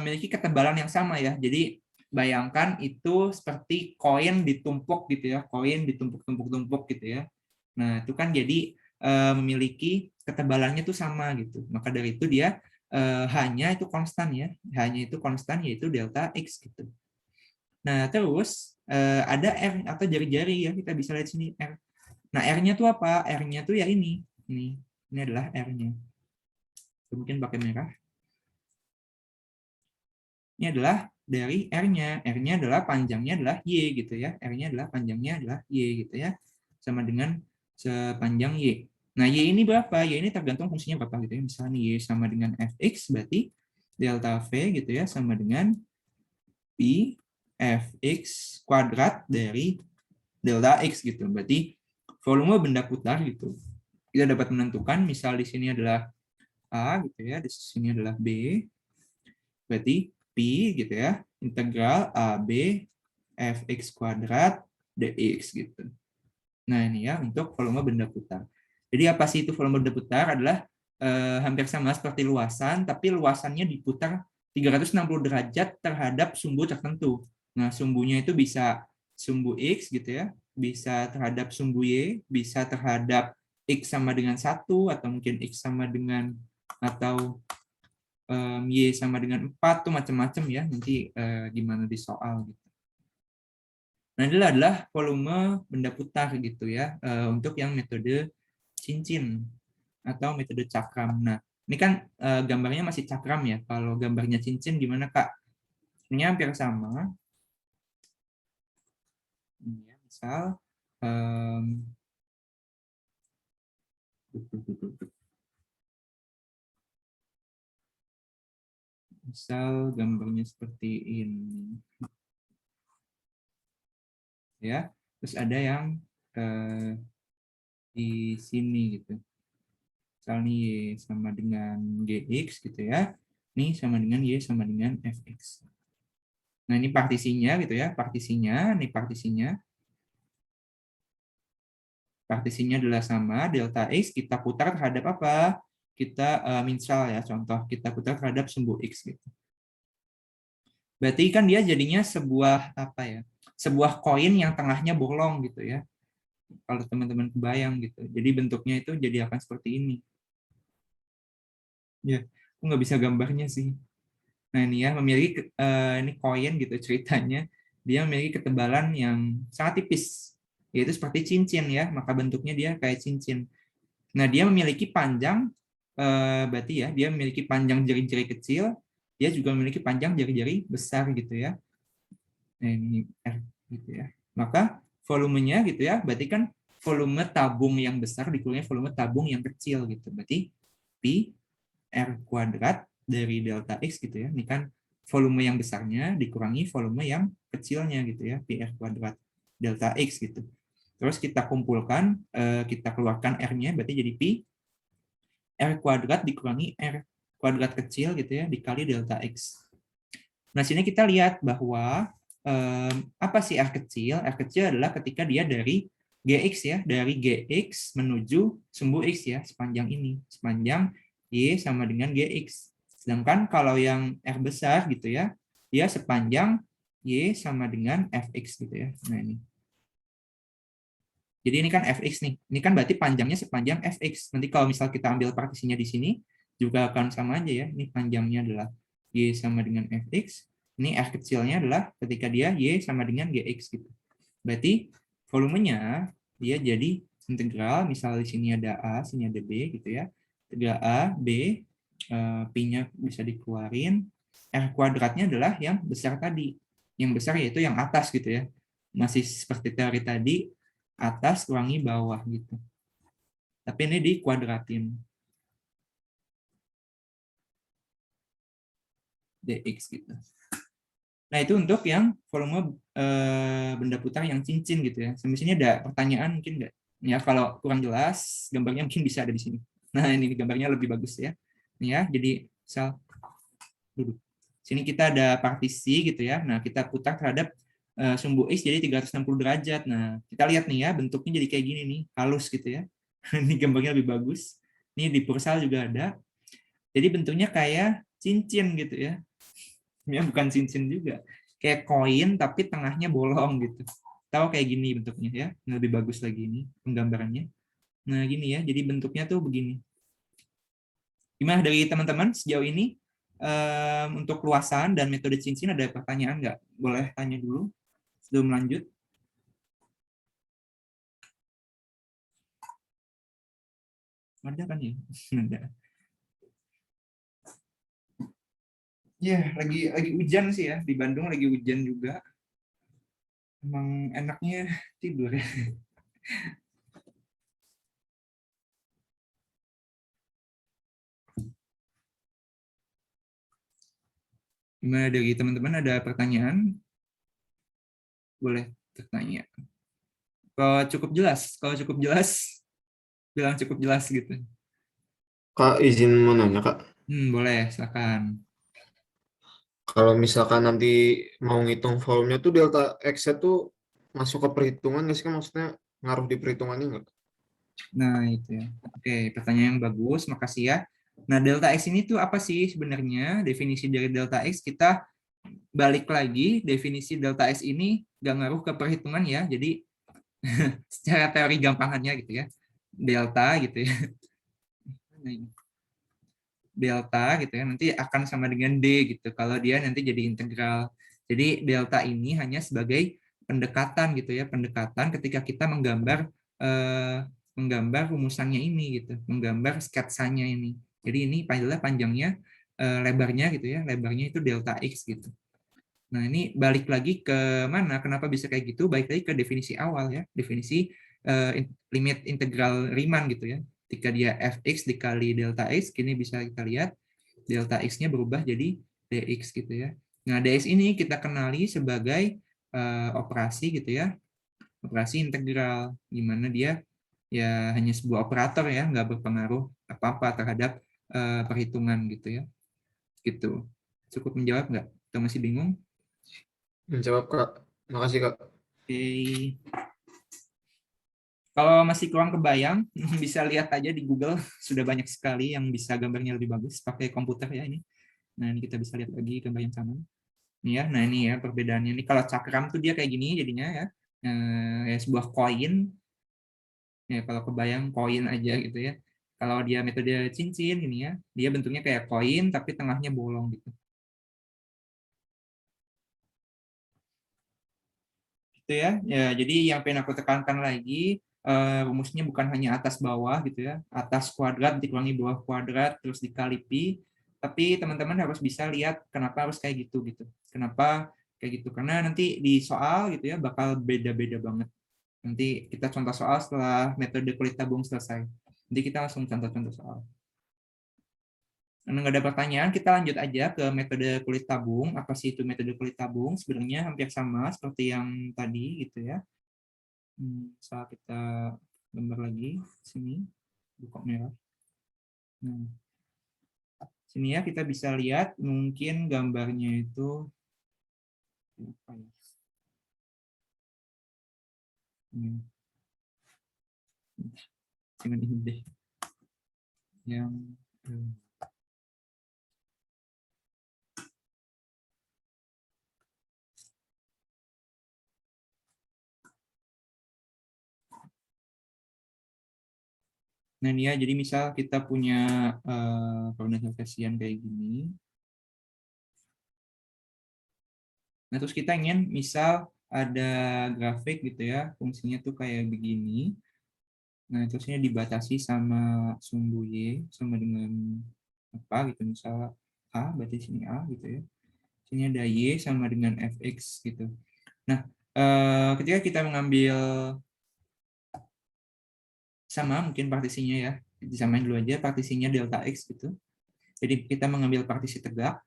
memiliki ketebalan yang sama ya. Jadi bayangkan itu seperti koin ditumpuk gitu ya, koin ditumpuk-tumpuk-tumpuk gitu ya. Nah, itu kan jadi memiliki ketebalannya itu sama gitu. Maka dari itu dia hanya itu konstan ya, hanya itu konstan yaitu delta x gitu. Nah, terus ada R atau jari-jari ya, kita bisa lihat sini R. Nah, R-nya tuh apa? R-nya tuh ya ini. Ini adalah R-nya. Mungkin pakai merah. Ini adalah dari R-nya. R-nya adalah panjangnya adalah Y gitu ya. R-nya adalah panjangnya adalah Y gitu ya. Sama dengan sepanjang Y. Nah, Y ini berapa? Y ini tergantung fungsinya berapa gitu ya. Misalnya Y sama dengan Fx, berarti delta V gitu ya, sama dengan Pi Fx kuadrat dari delta X gitu. Berarti volume benda putar gitu. Kita dapat menentukan, misal di sini adalah A gitu ya, di sini adalah B. Berarti Pi gitu ya, integral AB Fx kuadrat dx gitu. Nah, ini ya untuk volume benda putar. Jadi apa sih itu volume benda putar? Adalah hampir sama seperti luasan, tapi luasannya diputar 360 derajat terhadap sumbu tertentu. Nah, sumbunya itu bisa sumbu X gitu ya, bisa terhadap sumbu Y, bisa terhadap X sama dengan 1, atau mungkin X sama dengan, atau Y sama dengan 4, tuh macam-macam ya, nanti gimana di soal gitu. Nah, ini adalah volume benda putar gitu ya, untuk yang metode cincin atau metode cakram. Nah, ini kan gambarnya masih cakram ya. Kalau gambarnya cincin gimana, Kak? Ini hampir sama. Ini ya, misal misal gambarnya seperti ini. Ya. Terus ada yang di sini gitu. Misalnya Y sama dengan GX gitu ya. Ini sama dengan Y sama dengan Fx. Nah, ini partisinya gitu ya, partisinya, ini partisinya. Partisinya adalah sama, delta X kita putar terhadap apa? Kita misal ya, contoh kita putar terhadap sumbu X gitu. Berarti kan dia jadinya sebuah apa ya? Sebuah koin yang tengahnya bolong gitu ya. Kalau teman-teman kebayang gitu. Jadi bentuknya itu jadi akan seperti ini. Ya, aku nggak bisa gambarnya sih. Nah, ini ya, memiliki ini koin gitu ceritanya. Dia memiliki ketebalan yang sangat tipis, yaitu seperti cincin ya, maka bentuknya dia kayak cincin. Nah, dia memiliki panjang, berarti ya, dia memiliki panjang jari-jari kecil, dia juga memiliki panjang jari-jari besar gitu ya. Nah, ini R gitu ya. Maka volumenya gitu ya, berarti kan volume tabung yang besar dikurangi volume tabung yang kecil gitu. Berarti Pi R kuadrat dari delta X gitu ya. Ini kan volume yang besarnya dikurangi volume yang kecilnya gitu ya, Pi R kuadrat delta X gitu. Terus kita kumpulkan, kita keluarkan R-nya, berarti jadi Pi R kuadrat dikurangi R kuadrat kecil gitu ya, dikali delta X. Nah, sini kita lihat bahwa apa sih R kecil? R kecil adalah ketika dia dari GX ya, dari GX menuju sumbu X ya, sepanjang ini, sepanjang Y sama dengan GX. Sedangkan kalau yang R besar gitu ya, dia sepanjang Y sama dengan Fx gitu ya. Nah, ini. Jadi ini kan Fx nih. Ini kan berarti panjangnya sepanjang Fx. Nanti kalau misal kita ambil partisinya di sini, juga akan sama aja ya. Ini panjangnya adalah Y sama dengan Fx. Ini R kecilnya adalah ketika dia Y sama dengan Gx gitu. Berarti volumenya dia jadi integral, misal di sini ada A, sini ada B gitu ya. Integral A, B, Pi-nya bisa dikeluarin. R kuadratnya adalah yang besar tadi. Yang besar yaitu yang atas gitu ya. Masih seperti teori tadi, atas kurangi bawah gitu. Tapi ini dikuadratin. Dx gitu. Nah, itu untuk yang volume benda putar yang cincin gitu ya. Sampai sini ada pertanyaan mungkin nggak? Ya, kalau kurang jelas, gambarnya mungkin bisa ada di sini. Nah, ini gambarnya lebih bagus ya. Ini ya, jadi misal duduk. Sini kita ada partisi gitu ya. Nah, kita putar terhadap sumbu X jadi 360 derajat. Nah, kita lihat nih ya, bentuknya jadi kayak gini nih, halus gitu ya. Ini gambarnya lebih bagus. Ini di Pursal juga ada. Jadi bentuknya kayak cincin gitu ya. Ya bukan cincin juga. Kayak koin tapi tengahnya bolong gitu. Tahu kayak gini bentuknya ya. Ini lebih bagus lagi ini penggambarannya. Nah, gini ya. Jadi bentuknya tuh begini. Gimana dari teman-teman sejauh ini? Untuk luasan dan metode cincin ada pertanyaan nggak? Boleh tanya dulu sebelum lanjut. Ada kan ya? Ada. Ya, lagi hujan sih ya. Di Bandung lagi hujan juga. Emang enaknya tidur ya. Gimana dari teman-teman, ada pertanyaan? Boleh bertanya. Kalau cukup jelas, bilang cukup jelas gitu. Kak, izin mau nanya, Kak. Boleh, silakan. Kalau misalkan nanti mau ngitung volumenya tuh delta X-nya tuh masuk ke perhitungan nggak sih, Kak? Maksudnya ngaruh di perhitungannya nggak? Nah, itu ya. Oke, pertanyaan yang bagus, makasih ya. Nah, delta X ini tuh apa sih sebenarnya? Definisi dari delta X, kita balik lagi, definisi delta X ini nggak ngaruh ke perhitungan ya. Jadi, secara teori gampangannya gitu ya. Delta gitu ya. Delta gitu ya, nanti akan sama dengan D gitu, kalau dia nanti jadi integral. Jadi, delta ini hanya sebagai pendekatan gitu ya, pendekatan ketika kita menggambar menggambar rumusannya ini gitu, menggambar sketsanya ini. Jadi ini adalah panjangnya, lebarnya gitu ya, lebarnya itu delta X gitu. Nah, ini balik lagi ke mana? Kenapa bisa kayak gitu? Balik lagi ke definisi awal ya, definisi limit integral Riemann gitu ya. Ketika dia fx dikali delta x, kini bisa kita lihat delta x-nya berubah jadi dx gitu ya. Nah, dx ini kita kenali sebagai operasi gitu ya, operasi integral, di mana dia ya hanya sebuah operator ya, nggak berpengaruh apa-apa terhadap perhitungan gitu ya. Gitu. Cukup menjawab nggak? Atau masih bingung? Menjawab, Kak. Makasih, Kak. Oke. Kalau masih kurang kebayang, bisa lihat aja di Google, sudah banyak sekali yang bisa gambarnya lebih bagus pakai komputer ya ini. Nah, ini kita bisa lihat lagi gambar yang sama. Ini ya, nah ini ya perbedaannya. Ini kalau cakram tuh dia kayak gini jadinya ya. Ya sebuah koin. Ya kalau kebayang koin aja gitu ya. Kalau dia metode cincin ini ya, dia bentuknya kayak koin tapi tengahnya bolong gitu. Gitu ya. Ya, jadi yang pengen aku tekankan lagi, rumusnya bukan hanya atas bawah gitu ya, atas kuadrat dikurangi bawah kuadrat terus dikali pi, tapi teman-teman harus bisa lihat kenapa harus kayak gitu gitu. Kenapa kayak gitu? Karena nanti di soal gitu ya bakal beda-beda banget. Nanti kita contoh soal setelah metode kulit tabung selesai. Nanti kita langsung contoh-contoh soal. Karena nggak ada pertanyaan, kita lanjut aja ke metode kulit tabung. Apa sih itu metode kulit tabung? Sebenarnya hampir sama seperti yang tadi gitu ya. Saat kita gambar lagi sini, buka merah. Nah, sini ya kita bisa lihat mungkin gambarnya itu apa ya? Dengan ini deh. Yang nah ini ya, jadi misal kita punya koordinat kartesian kayak gini. Nah, terus kita ingin misal ada grafik gitu ya, fungsinya tuh kayak begini. Nah, terusnya dibatasi sama sumbu Y sama dengan apa gitu, misal A, berarti sini A gitu ya. Sini ada Y sama dengan Fx gitu. Nah, ketika kita mengambil sama mungkin partisinya ya, disamain dulu aja partisinya delta X gitu. Jadi kita mengambil partisi tegak.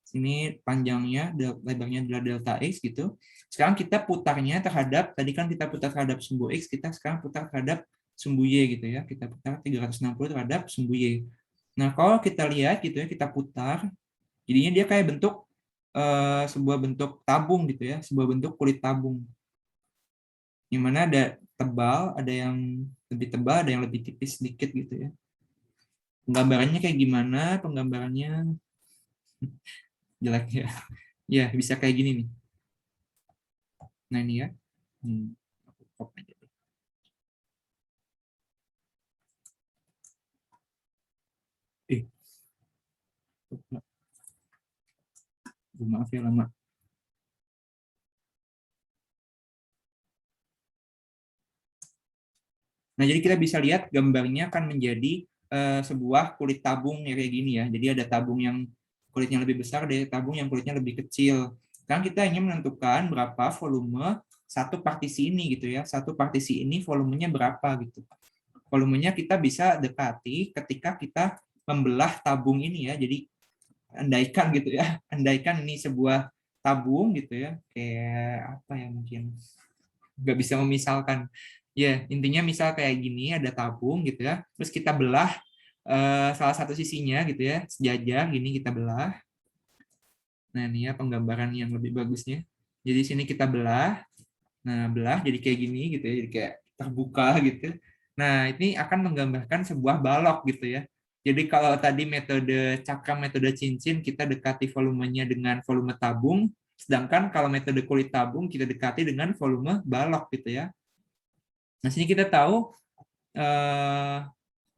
Sini panjangnya, lebarnya adalah delta X gitu. Sekarang kita putarnya terhadap, tadi kan kita putar terhadap sumbu X, kita sekarang putar terhadap sumbu Y gitu ya. Kita putar 360 terhadap sumbu Y. Nah, kalau kita lihat gitu ya, kita putar, jadinya dia kayak bentuk sebuah bentuk tabung gitu ya, sebuah bentuk kulit tabung. Yang mana ada tebal, ada yang lebih tebal, ada yang lebih tipis sedikit gitu ya. Penggambarannya kayak gimana? Penggambarannya jelek ya. Ya, bisa kayak gini nih. Nah, ini ya. Maaf ya lama. Nah, jadi kita bisa lihat gambarnya akan menjadi sebuah kulit tabung ya kayak gini ya. Jadi ada tabung yang kulitnya lebih besar, ada tabung yang kulitnya lebih kecil. Sekarang kita ingin menentukan berapa volume satu partisi ini gitu ya. Satu partisi ini volumenya berapa gitu. Volumenya kita bisa dekati ketika kita membelah tabung ini ya. Jadi andaikan gitu ya, andaikan ini sebuah tabung gitu ya, kayak apa ya, mungkin nggak bisa memisalkan. Ya, intinya misal kayak gini, ada tabung gitu ya, terus kita belah salah satu sisinya gitu ya, sejajar gini kita belah. Nah, ini ya penggambaran yang lebih bagusnya. Jadi sini kita belah. Nah, belah jadi kayak gini gitu ya, jadi kayak terbuka gitu. Nah, ini akan menggambarkan sebuah balok gitu ya. Jadi kalau tadi metode cakram, metode cincin, kita dekati volumenya dengan volume tabung, sedangkan kalau metode kulit tabung kita dekati dengan volume balok gitu ya. Nah, sini kita tahu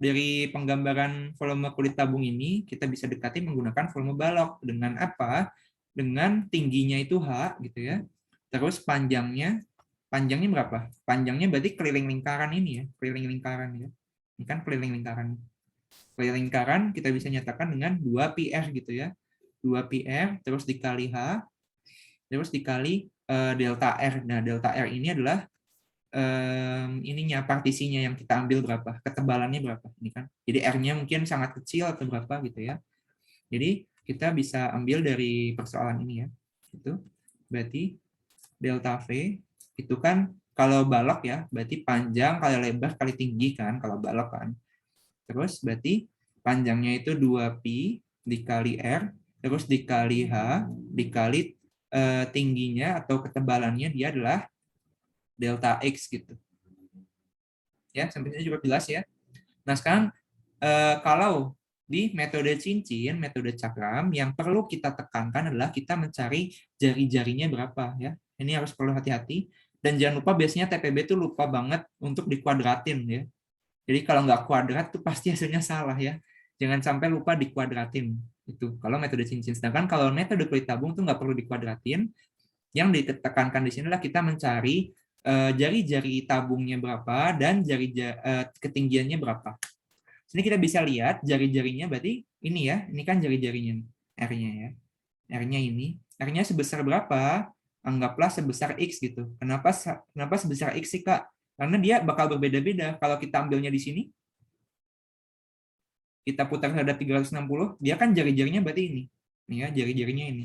dari penggambaran volume kulit tabung ini, kita bisa dekati menggunakan volume balok. Dengan apa? Dengan tingginya itu H gitu ya. Terus panjangnya berapa? Panjangnya berarti keliling lingkaran ini ya, keliling lingkaran ya. Ini kan keliling lingkaran. Keliling lingkaran kita bisa nyatakan dengan 2πr gitu ya. 2πr terus dikali H, terus dikali delta R. Nah, delta R ini adalah ininya, partisinya yang kita ambil berapa, ketebalannya berapa. Ini kan. Jadi R-nya mungkin sangat kecil atau berapa gitu ya. Jadi kita bisa ambil dari persoalan ini ya. Itu berarti delta V itu kan kalau balok ya, berarti panjang kali lebar kali tinggi kan kalau balok kan. Terus berarti panjangnya itu 2pi dikali R, terus dikali H, dikali tingginya atau ketebalannya dia adalah delta X gitu. Ya, sampai sini juga jelas ya. Nah, sekarang kalau di metode cincin, metode cakram, yang perlu kita tekankan adalah kita mencari jari-jarinya berapa ya. Ini harus perlu hati-hati. Dan jangan lupa biasanya TPB itu lupa banget untuk dikuadratin ya. Jadi kalau nggak kuadrat tuh pasti hasilnya salah ya. Jangan sampai lupa dikuadratin itu. Kalau metode cincin. Sedangkan kalau metode kulit tabung tuh nggak perlu dikuadratin. Yang ditekankan di sini adalah kita mencari jari-jari tabungnya berapa dan ketinggiannya berapa. Sini kita bisa lihat jari-jarinya berarti ini ya, ini kan jari-jarinya R-nya ya. R-nya ini, R-nya sebesar berapa? Anggaplah sebesar X gitu. Kenapa sebesar X sih, Kak? Karena dia bakal berbeda-beda. Kalau kita ambilnya di sini, kita putar terhadap 360, dia kan jari-jarinya berarti ini. Ini ya, jari-jarinya ini.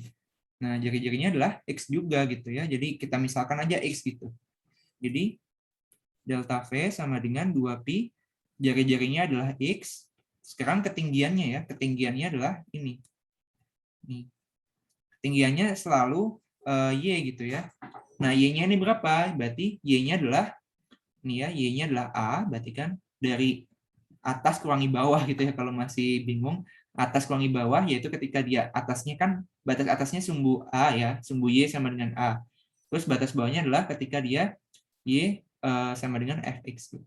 Nah, jari-jarinya adalah X juga gitu ya. Jadi kita misalkan aja X gitu. Jadi delta V sama dengan 2pi, jari-jarinya adalah X. Sekarang ketinggiannya ya, ketinggiannya adalah ini. Ketinggiannya selalu Y gitu ya. Nah, Y-nya ini berapa? Berarti Y-nya adalah, ini ya, Y-nya adalah A, berarti kan dari atas kurangi bawah gitu ya, kalau masih bingung. Atas kurangi bawah, yaitu ketika dia atasnya kan, batas atasnya sumbu A ya, sumbu Y sama dengan A. Terus batas bawahnya adalah ketika dia Y sama dengan Fx.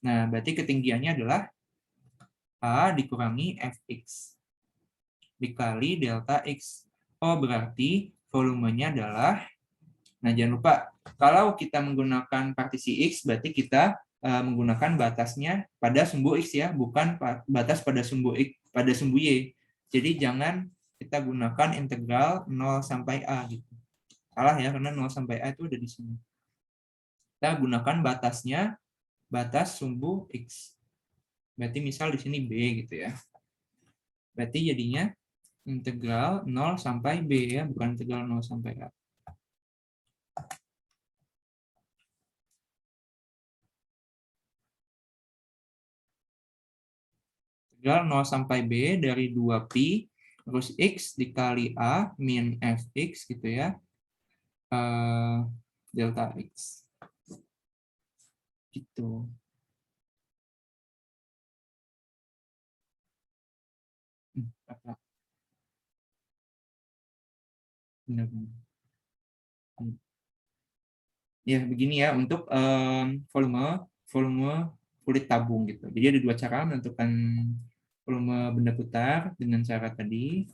Nah, berarti ketinggiannya adalah A dikurangi Fx dikali delta X. Oh, berarti volumenya adalah, nah jangan lupa, kalau kita menggunakan partisi X, berarti kita menggunakan batasnya pada sumbu X ya, bukan batas pada sumbu X, pada sumbu Y. Jadi jangan kita gunakan integral 0 sampai A gitu. Salah ya, karena 0 sampai A itu ada di sini. Kita gunakan batasnya, batas sumbu X. Berarti misal di sini B gitu ya. Berarti jadinya integral 0 sampai B ya, bukan integral 0 sampai A. Integral 0 sampai B dari 2pi terus X dikali A min Fx gitu ya. Delta X. Gitu. Benar-benar. Ya, begini ya untuk volume kulit tabung gitu. Jadi ada dua cara menentukan volume benda putar dengan cara tadi,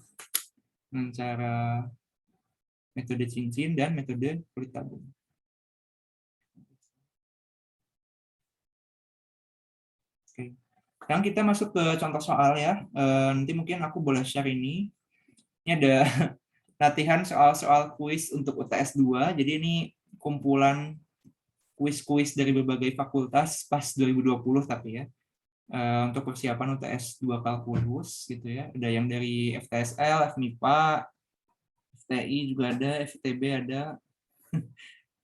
dengan cara metode cincin dan metode kulit tabung. Oke. Sekarang kita masuk ke contoh soal ya. Nanti mungkin aku boleh share ini. Ini ada latihan soal-soal kuis untuk UTS 2. Jadi ini kumpulan kuis-kuis dari berbagai fakultas pas 2020 tapi ya. untuk persiapan UTS 2 kalkulus gitu ya. Ada yang dari FTSL, FMIPA, FTI juga ada, FTB ada.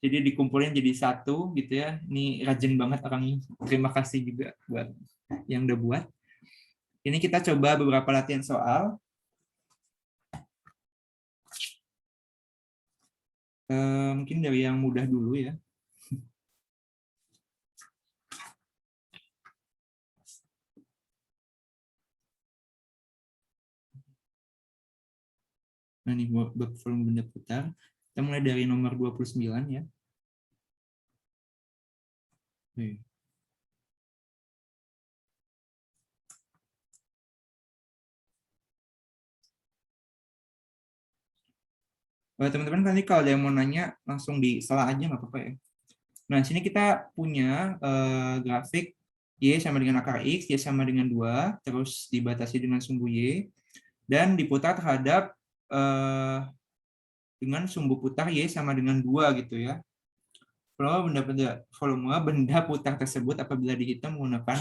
Jadi dikumpulin jadi satu gitu ya. Ini rajin banget orangnya. Terima kasih juga buat yang udah buat. Ini kita coba beberapa latihan soal. Mungkin dari yang mudah dulu ya. Nah, ini buat volume benda putar. Kita mulai dari nomor 29 ya. Oke. Teman-teman nanti kalau ada yang mau nanya langsung di salah aja nggak apa-apa ya. Nah, sini kita punya grafik Y sama dengan akar X, Y sama dengan 2, terus dibatasi dengan sumbu Y, dan diputar terhadap dengan sumbu putar Y sama dengan 2 gitu ya. Kalau volume benda putar tersebut apabila dihitung menggunakan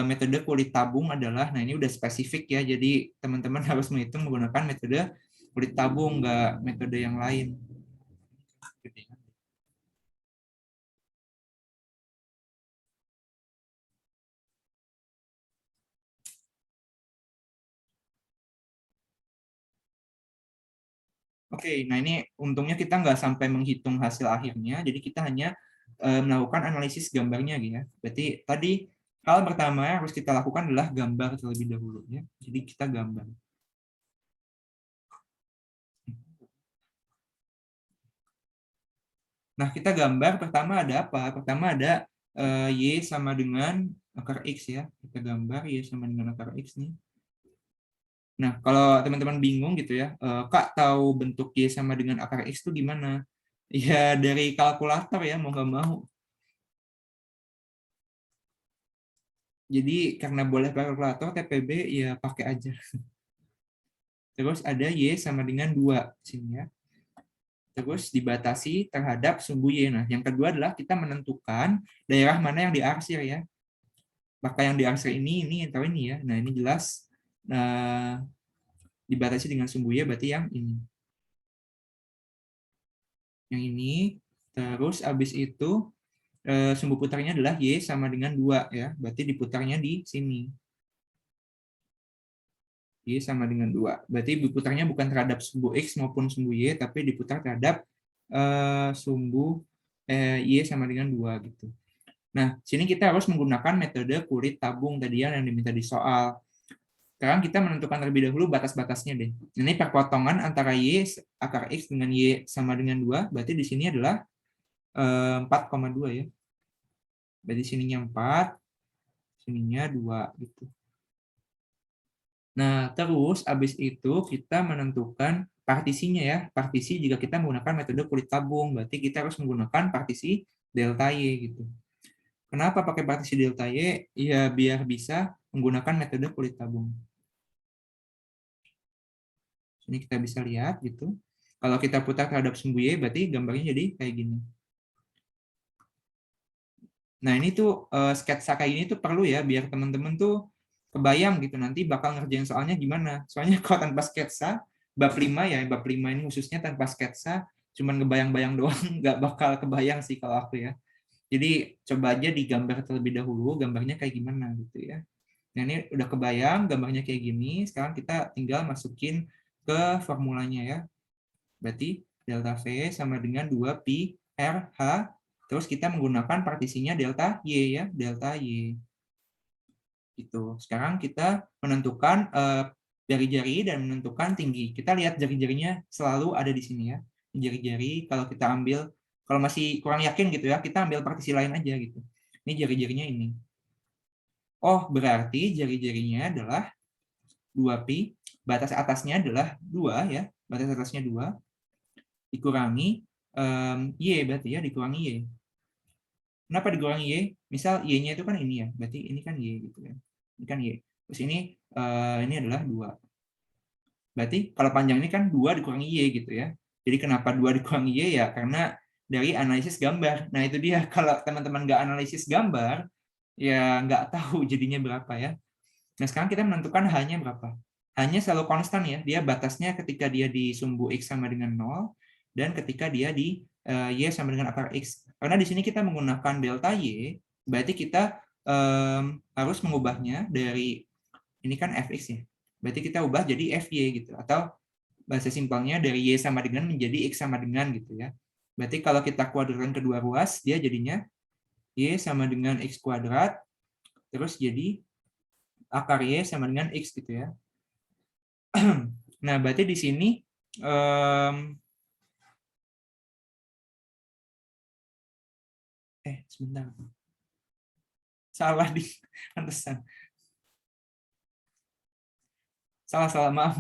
metode kulit tabung adalah, nah ini udah spesifik ya, jadi teman-teman harus menghitung menggunakan metode kulit tabung, nggak metode yang lain. Oke, nah ini untungnya kita nggak sampai menghitung hasil akhirnya, jadi kita hanya melakukan analisis gambarnya gitu ya. Berarti tadi hal pertama yang harus kita lakukan adalah gambar terlebih dahulu ya. Jadi kita gambar. Nah, kita gambar pertama ada apa? Pertama ada Y sama dengan akar X ya. Kita gambar Y sama dengan akar X nih. Nah, kalau teman-teman bingung gitu ya, Kak tahu bentuk Y sama dengan akar X itu gimana? Ya dari kalkulator ya, mau nggak mau. Jadi karena boleh pakai kalkulator, TPB ya pakai aja. Terus ada Y sama dengan 2 sini ya. Terus dibatasi terhadap sumbu Y. Nah, yang kedua adalah kita menentukan daerah mana yang diarsir ya. Maka yang diarsir ini atau ini ya. Nah, ini jelas dibatasi dengan sumbu Y berarti yang ini. Yang ini. Terus habis itu sumbu putarnya adalah Y sama dengan 2 ya. Berarti diputarnya di sini. Y sama dengan 2. Berarti diputarnya bukan terhadap sumbu X maupun sumbu Y, tapi diputar terhadap sumbu Y sama dengan 2 gitu. Nah, sini kita harus menggunakan metode kulit tabung tadi yang diminta di soal. Sekarang kita menentukan terlebih dahulu batas-batasnya deh. Ini perpotongan antara Y akar X dengan Y sama dengan 2, berarti di sini adalah 4,2 ya. Berarti sininya 4, sininya 2 gitu. Nah, terus habis itu kita menentukan partisinya ya. Partisi jika kita menggunakan metode kulit tabung, berarti kita harus menggunakan partisi delta Y gitu. Kenapa pakai partisi delta Y? Ya biar bisa menggunakan metode kulit tabung. Ini kita bisa lihat gitu. Kalau kita putar terhadap sumbu Y, berarti gambarnya jadi kayak gini. Nah, ini tuh sketsa kayak gini tuh perlu ya, biar teman-teman tuh kebayang gitu nanti bakal ngerjain soalnya gimana. Soalnya kalau tanpa sketsa, bab 5 ya, bab 5 ini khususnya tanpa sketsa, cuman ngebayang-bayang doang, nggak bakal kebayang sih kalau aku ya. Jadi coba aja digambar terlebih dahulu, gambarnya kayak gimana gitu ya. Nah, ini udah kebayang gambarnya kayak gini, sekarang kita tinggal masukin ke formulanya ya. Berarti delta V sama dengan 2pi RH, terus kita menggunakan partisinya delta Y ya, delta Y. Gitu. Sekarang kita menentukan jari-jari dan menentukan tinggi. Kita lihat jari-jarinya selalu ada di sini ya. Jari-jari kalau kita ambil, kalau masih kurang yakin gitu ya, kita ambil partisi lain aja gitu. Ini jari-jarinya ini. Oh, berarti jari-jarinya adalah 2pi, batas atasnya adalah 2 ya, batas atasnya 2, dikurangi Y berarti ya, dikurangi Y. Kenapa dikurangi Y? Misal Y-nya itu kan ini ya, berarti ini kan Y gitu kan. Ini kan Y. Terus ini adalah 2. Berarti kalau panjang ini kan 2 dikurangi Y gitu ya. Jadi kenapa 2 dikurangi Y ya? Karena dari analisis gambar. Nah itu dia, kalau teman-teman nggak analisis gambar, ya nggak tahu jadinya berapa ya. Nah, sekarang kita menentukan H-nya berapa. H-nya selalu konstan ya, dia batasnya ketika dia di sumbu X sama dengan 0, dan ketika dia di Y sama dengan akar X. Karena di sini kita menggunakan delta Y, berarti kita harus mengubahnya dari, ini kan Fx ya, berarti kita ubah jadi Fy gitu, atau bahasa simpelnya dari Y sama dengan menjadi X sama dengan gitu ya. Berarti kalau kita kuadratkan kedua ruas, dia jadinya Y sama dengan X kuadrat, terus jadi akar Y sama dengan X gitu ya. Nah, berarti di sini sebentar. Salah di pantesan. Salah, maaf.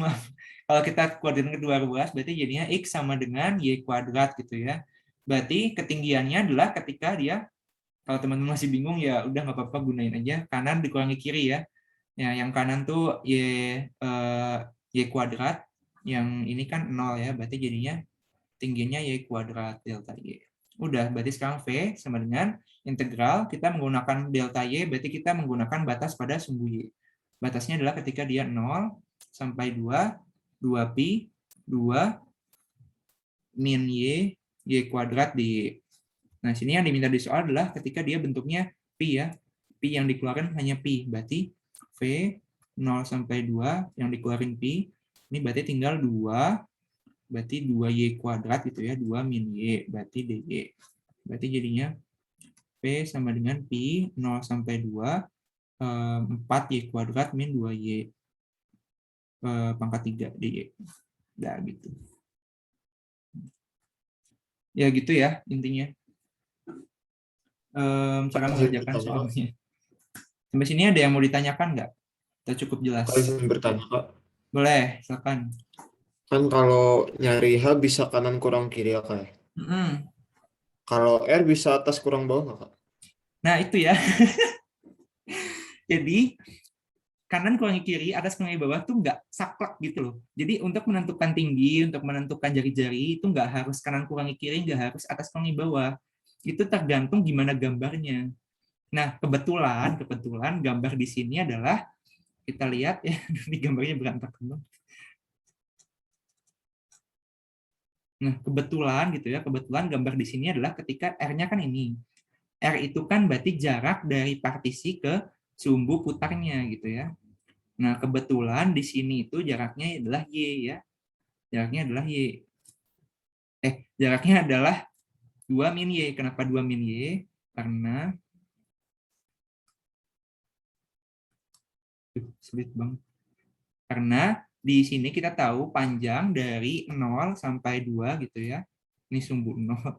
Kalau kita kuadratkan kedua ruas, berarti jadinya X sama dengan Y kuadrat gitu ya. Berarti ketinggiannya adalah ketika dia, kalau teman-teman masih bingung ya udah nggak apa-apa, gunain aja kanan dikurangi kiri ya. Ya, yang kanan tuh Y kuadrat, yang ini kan 0 ya, berarti jadinya tingginya Y kuadrat delta Y. Udah, berarti sekarang V sama dengan integral, kita menggunakan delta Y, berarti kita menggunakan batas pada sumbu Y. Batasnya adalah ketika dia 0 sampai 2, 2pi, 2 min Y, Y kuadrat di. Nah, sini yang diminta di soal adalah ketika dia bentuknya pi ya. Pi yang dikeluarkan hanya pi, berarti V 0 sampai 2 yang dikeluarin pi, ini berarti tinggal 2, berarti 2Y kuadrat gitu ya, 2 min Y, berarti DY. Berarti jadinya P sama dengan pi 0 sampai 2, 4Y kuadrat min 2Y pangkat 3 DY. Nah, gitu. Ya gitu ya intinya. Cara mengerjakan soalnya. Sampai sini ada yang mau ditanyakan nggak? Kita cukup jelas. Kalau izin bertanya, Kak. Boleh, silakan. Kan kalau nyari H bisa kanan kurang kiri ya, Kak. Kalau R bisa atas kurang bawah nggak, Kak? Nah, itu ya. Jadi, kanan kurangi kiri, atas kurangi bawah tuh nggak saklek gitu loh. Jadi untuk menentukan tinggi, untuk menentukan jari-jari, itu nggak harus kanan kurangi kiri, nggak harus atas kurangi bawah. Itu tergantung gimana gambarnya. Nah, kebetulan gambar di sini adalah, kita lihat ya, di gambarnya berantakan. Nah, kebetulan gambar di sini adalah ketika R-nya kan ini. R itu kan berarti jarak dari partisi ke sumbu putarnya gitu ya. Nah, kebetulan di sini itu jaraknya adalah Y ya. Jaraknya adalah Y. Jaraknya adalah 2 min Y. Kenapa 2 min Y? Karena sulit banget. Karena di sini kita tahu panjang dari 0 sampai 2 gitu ya. Ini sumbu 0.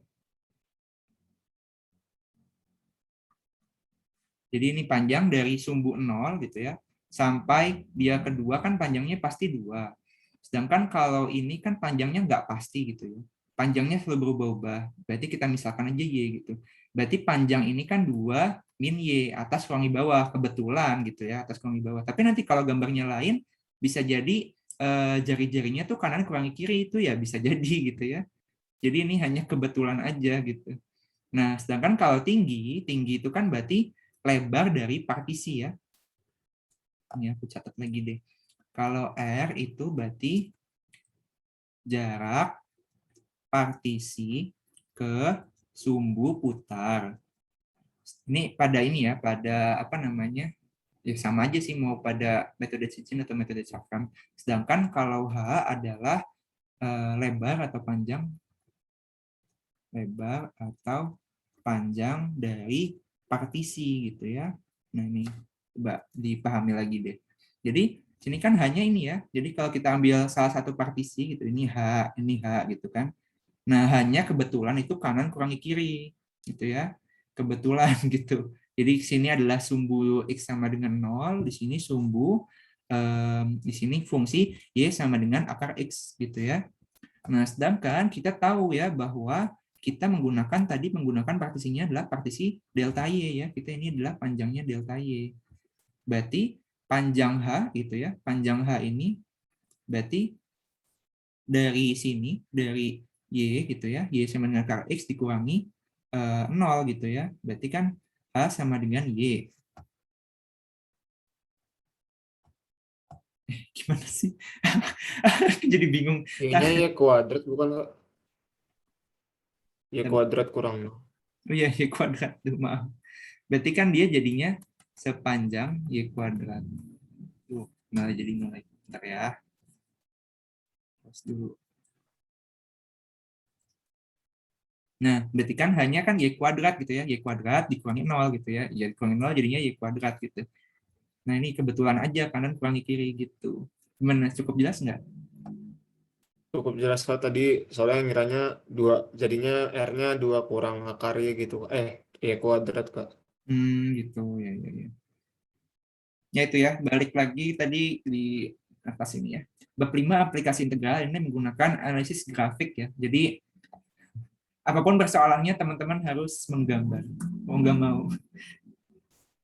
Jadi ini panjang dari sumbu 0 gitu ya. Sampai dia kedua kan panjangnya pasti 2. Sedangkan kalau ini kan panjangnya nggak pasti gitu ya. Panjangnya selalu berubah-ubah. Berarti kita misalkan aja Y gitu. Berarti panjang ini kan 2 min Y, atas kurangi bawah. Kebetulan gitu ya, atas kurangi bawah. Tapi nanti kalau gambarnya lain, bisa jadi jari-jarinya tuh kanan kurangi kiri, itu ya bisa jadi gitu ya. Jadi ini hanya kebetulan aja gitu. Nah, sedangkan kalau tinggi itu kan berarti lebar dari partisi ya. Ini aku catat lagi deh. Kalau R itu berarti jarak partisi ke sumbu putar. Ini ya, pada apa namanya? Ya sama aja sih, mau pada metode Sitchin atau metode Cakram. Sedangkan kalau H adalah lebar atau panjang dari partisi gitu ya. Nah, ini coba dipahami lagi deh. Jadi sini kan hanya ini ya. Jadi kalau kita ambil salah satu partisi gitu, ini H gitu kan. Nah, hanya kebetulan itu kanan kurangi kiri gitu ya. Kebetulan gitu. Jadi sini adalah sumbu X sama dengan 0, di sini sumbu di sini fungsi Y sama dengan akar X gitu ya. Nah, sedangkan kita tahu ya bahwa kita menggunakan partisinya adalah partisi delta Y ya. Kita ini adalah panjangnya delta Y. Berarti panjang H gitu ya. Panjang H ini berarti dari sini, dari Y gitu ya. Y sama dengan akar X dikurangi 0 gitu ya. Berarti kan H sama dengan Y. Gimana sih? Jadi bingung. Y-nya Y kuadrat bukan, Kak? Y kuadrat kurang 0. Oh iya, Y kuadrat. Tuh, maaf. Berarti kan dia jadinya sepanjang Y kuadrat. Tuh, malah jadi 0 lagi. Bentar ya. Terus dulu. Nah, berarti kan hanya kan Y kuadrat gitu ya. Y kuadrat dikurangi 0 gitu ya. Ya dikurangi 0 jadinya Y kuadrat gitu. Nah, ini kebetulan aja kanan kurangi kiri gitu. Gimana? Cukup jelas nggak? Cukup jelas, Kak. Tadi soalnya ngiranya 2, jadinya R-nya 2 kurang akar Y gitu. Y kuadrat, Kak. Gitu. Ya, ya, ya. Ya itu ya, balik lagi tadi di atas ini ya. Bab 5 aplikasi integral ini menggunakan analisis grafik ya. Jadi apapun persoalannya teman-teman harus menggambar. Mau nggak mau.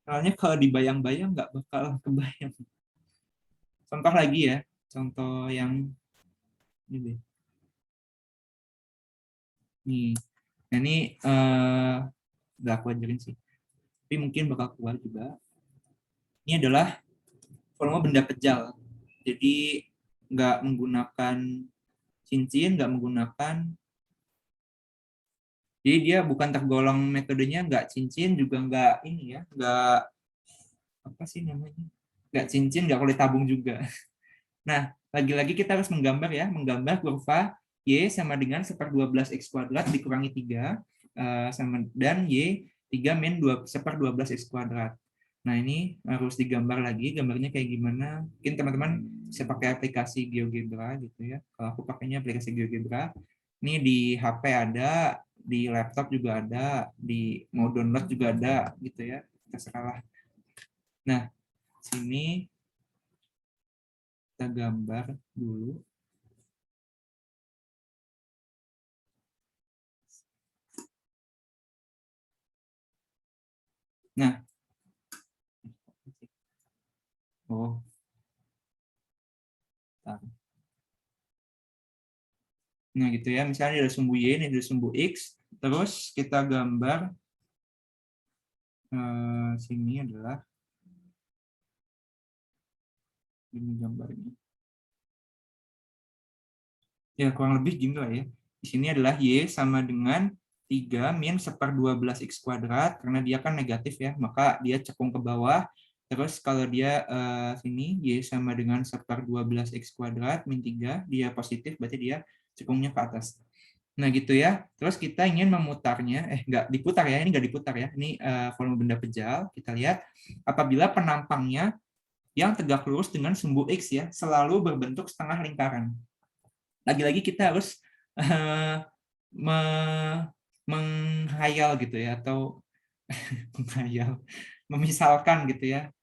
Soalnya kalau dibayang-bayang nggak bakal kebayang. Contoh lagi ya. Contoh yang ini. Nih. Nah ini nggak aku ajarin sih. Tapi mungkin bakal keluar juga. Ini adalah volume benda pejal. Jadi nggak menggunakan cincin, nggak menggunakan. Jadi dia bukan tergolong metodenya nggak cincin juga nggak ini ya, nggak apa sih namanya, nggak cincin nggak boleh tabung juga. Nah lagi-lagi kita harus menggambar ya, menggambar kurva y sama dengan 1/12 x kuadrat dikurangi 3 sama dan y 3 min 1/12 x kuadrat. Nah ini harus digambar lagi, gambarnya kayak gimana? Mungkin teman-teman bisa pakai aplikasi GeoGebra gitu ya. Kalau aku pakainya aplikasi GeoGebra. Ini di HP ada, di laptop juga ada, di mau download juga ada gitu ya. Terserah. Nah, sini kita gambar dulu. Nah, oh, bentar. Nah gitu ya, misalnya ada sumbu Y, ini ada sumbu X, terus kita gambar sini adalah ini gambarnya. Ya kurang lebih gini lah ya. Di sini adalah Y sama dengan 3 min 1/12 X kuadrat, karena dia kan negatif ya, maka dia cekung ke bawah. Terus kalau dia sini Y sama dengan 1/12 X kuadrat min 3, dia positif, berarti dia cekungnya ke atas. Nah gitu ya. Terus kita ingin memutarnya, nggak diputar ya, ini nggak diputar ya. Ini volume benda pejal. Kita lihat apabila penampangnya yang tegak lurus dengan sumbu X ya, selalu berbentuk setengah lingkaran. Lagi-lagi kita harus menghayal gitu ya, atau menghayal, memisalkan gitu ya.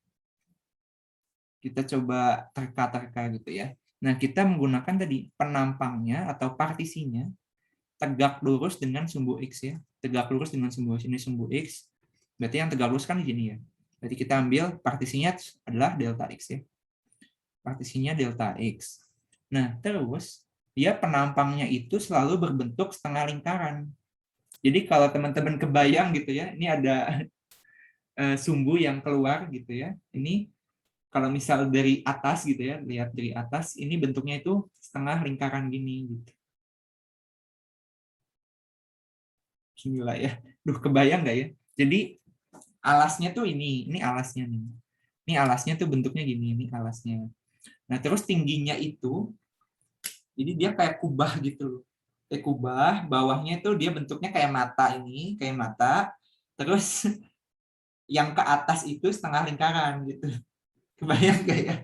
Kita coba terka-terka gitu ya. Nah, kita menggunakan tadi penampangnya atau partisinya tegak lurus dengan sumbu X ya. Tegak lurus dengan sumbu X. Ini sumbu X. Berarti yang tegak lurus kan di sini ya. Berarti kita ambil partisinya adalah delta X ya. Partisinya delta X. Nah, terus dia penampangnya itu selalu berbentuk setengah lingkaran. Jadi kalau teman-teman kebayang gitu ya, ini ada sumbu yang keluar gitu ya. Ini kalau misal dari atas gitu ya, lihat dari atas, ini bentuknya itu setengah lingkaran gini gitu. Gila ya. Duh, kebayang nggak ya? Jadi alasnya tuh ini alasnya nih. Ini alasnya tuh bentuknya gini, ini alasnya. Nah, terus tingginya itu, jadi dia kayak kubah gitu loh. Kayak kubah, bawahnya itu dia bentuknya kayak mata ini, kayak mata. Terus yang ke atas itu setengah lingkaran gitu. Kebayang nggak ya?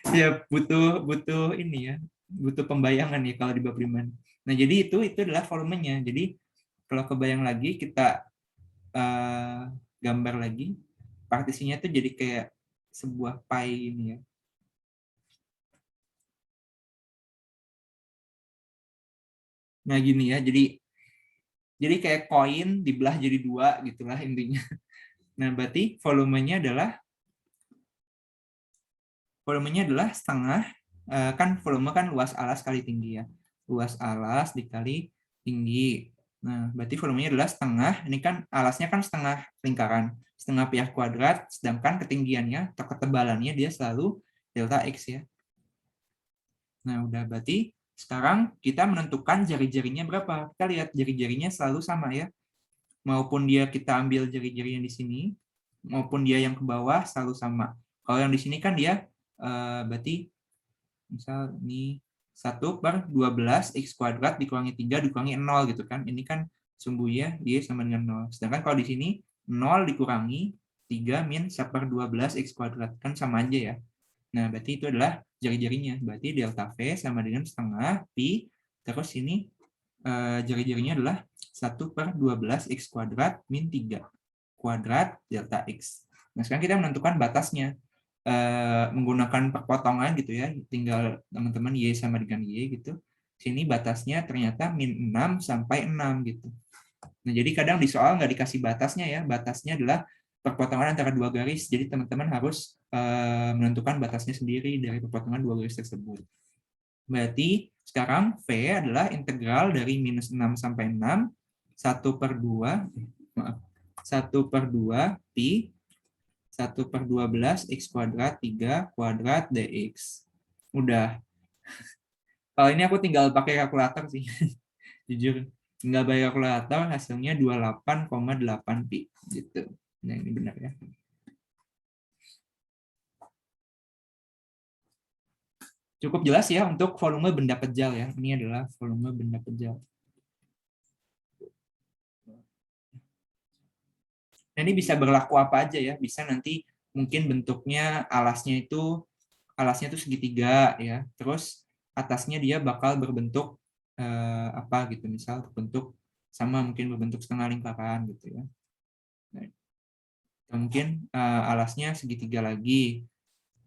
Ya butuh butuh ini ya, butuh pembayangan ya kalau di bab 5. Nah, jadi itu adalah volumenya. Jadi kalau kebayang lagi kita gambar lagi, partisinya tuh jadi kayak sebuah pie ini ya. Nah, gini ya. Jadi kayak koin dibelah jadi 2 gitulah intinya. Nah, berarti volumenya adalah setengah, kan volume kan luas alas kali tinggi ya. Luas alas dikali tinggi. Nah, berarti volumenya adalah setengah, ini kan alasnya kan setengah lingkaran, setengah pi r kuadrat, sedangkan ketinggiannya atau ketebalannya dia selalu delta X ya. Nah, udah berarti sekarang kita menentukan jari-jarinya berapa. Kita lihat jari-jarinya selalu sama ya. Maupun dia kita ambil jari-jarinya di sini, maupun dia yang ke bawah selalu sama. Kalau yang di sini kan dia berarti misal ini 1/12 X kuadrat dikurangi 3 dikurangi 0 gitu kan. Ini kan sumbunya dia sama dengan 0. Sedangkan kalau di sini 0 dikurangi 3 min 1/12 X kuadrat. Kan sama aja ya. Nah, berarti itu adalah jari-jarinya. Berarti delta V sama dengan setengah Pi. Terus ini jari-jarinya adalah 1/12 X kuadrat min 3 kuadrat delta X. Nah, sekarang kita menentukan batasnya. Menggunakan perpotongan gitu ya. Tinggal teman-teman Y sama dengan Y gitu. Sini batasnya ternyata min 6 sampai 6 gitu. Nah, jadi kadang di soal nggak dikasih batasnya ya. Batasnya adalah perpotongan antara dua garis. Jadi teman-teman harus menentukan batasnya sendiri dari perpotongan dua garis tersebut. Berarti sekarang V adalah integral dari minus 6 sampai 6, 1/2, maaf, 1/2 Pi, 1/12 X kuadrat, 3 kuadrat DX. Udah. Kalau ini aku tinggal pakai kalkulator sih. Jujur. Tinggal pakai kalkulator, hasilnya 28,8 Pi. Gitu. Nah, ini benar ya. Cukup jelas ya untuk volume benda pejal ya. Ini adalah volume benda pejal. Nah, ini bisa berlaku apa aja ya. Bisa nanti mungkin bentuknya alasnya itu segitiga ya. Terus atasnya dia bakal berbentuk apa gitu, misal berbentuk sama, mungkin berbentuk setengah lingkaran gitu ya. Nah, mungkin alasnya segitiga lagi.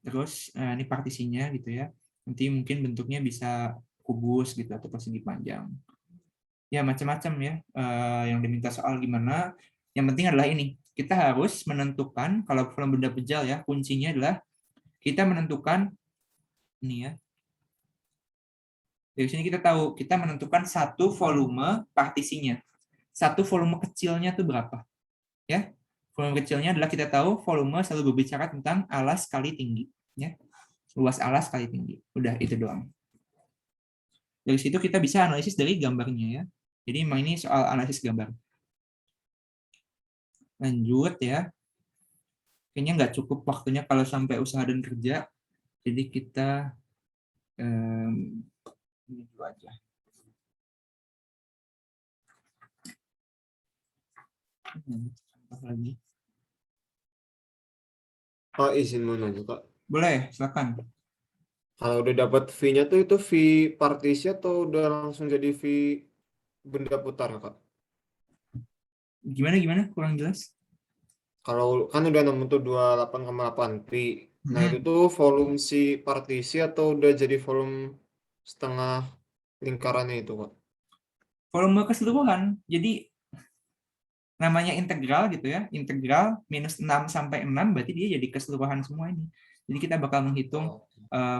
Terus ini partisinya gitu ya. Nanti mungkin bentuknya bisa kubus gitu atau persegi panjang. Ya macam-macam ya yang diminta soal gimana. Yang penting adalah ini, kita harus menentukan kalau volume benda pejal ya, kuncinya adalah kita menentukan ini ya. Dari sini kita tahu kita menentukan satu volume partisinya. Satu volume kecilnya itu berapa? Ya. Volume kecilnya adalah kita tahu volume selalu berbicara tentang alas kali tinggi ya. Luas alas kali tinggi. Udah itu doang. Dari situ kita bisa analisis dari gambarnya ya. Jadi memang ini soal analisis gambar. Lanjut ya. Kayaknya nggak cukup waktunya kalau sampai usaha dan kerja. Jadi kita ini dulu aja. Contoh lagi. Kak, izin mau nanya, Kak. Boleh, silakan. Kalau udah dapat V-nya tuh itu V partisi atau udah langsung jadi V benda putar, Kak? Gimana? Kurang jelas. Kalau kan udah nemu tuh 28,8 Pi. Nah, itu tuh volume si partisi atau udah jadi volume setengah lingkarannya itu, Kak? Volume keseluruhan. Jadi namanya integral gitu ya. Integral minus 6 sampai 6 berarti dia jadi keseluruhan semua ini. Jadi kita bakal menghitung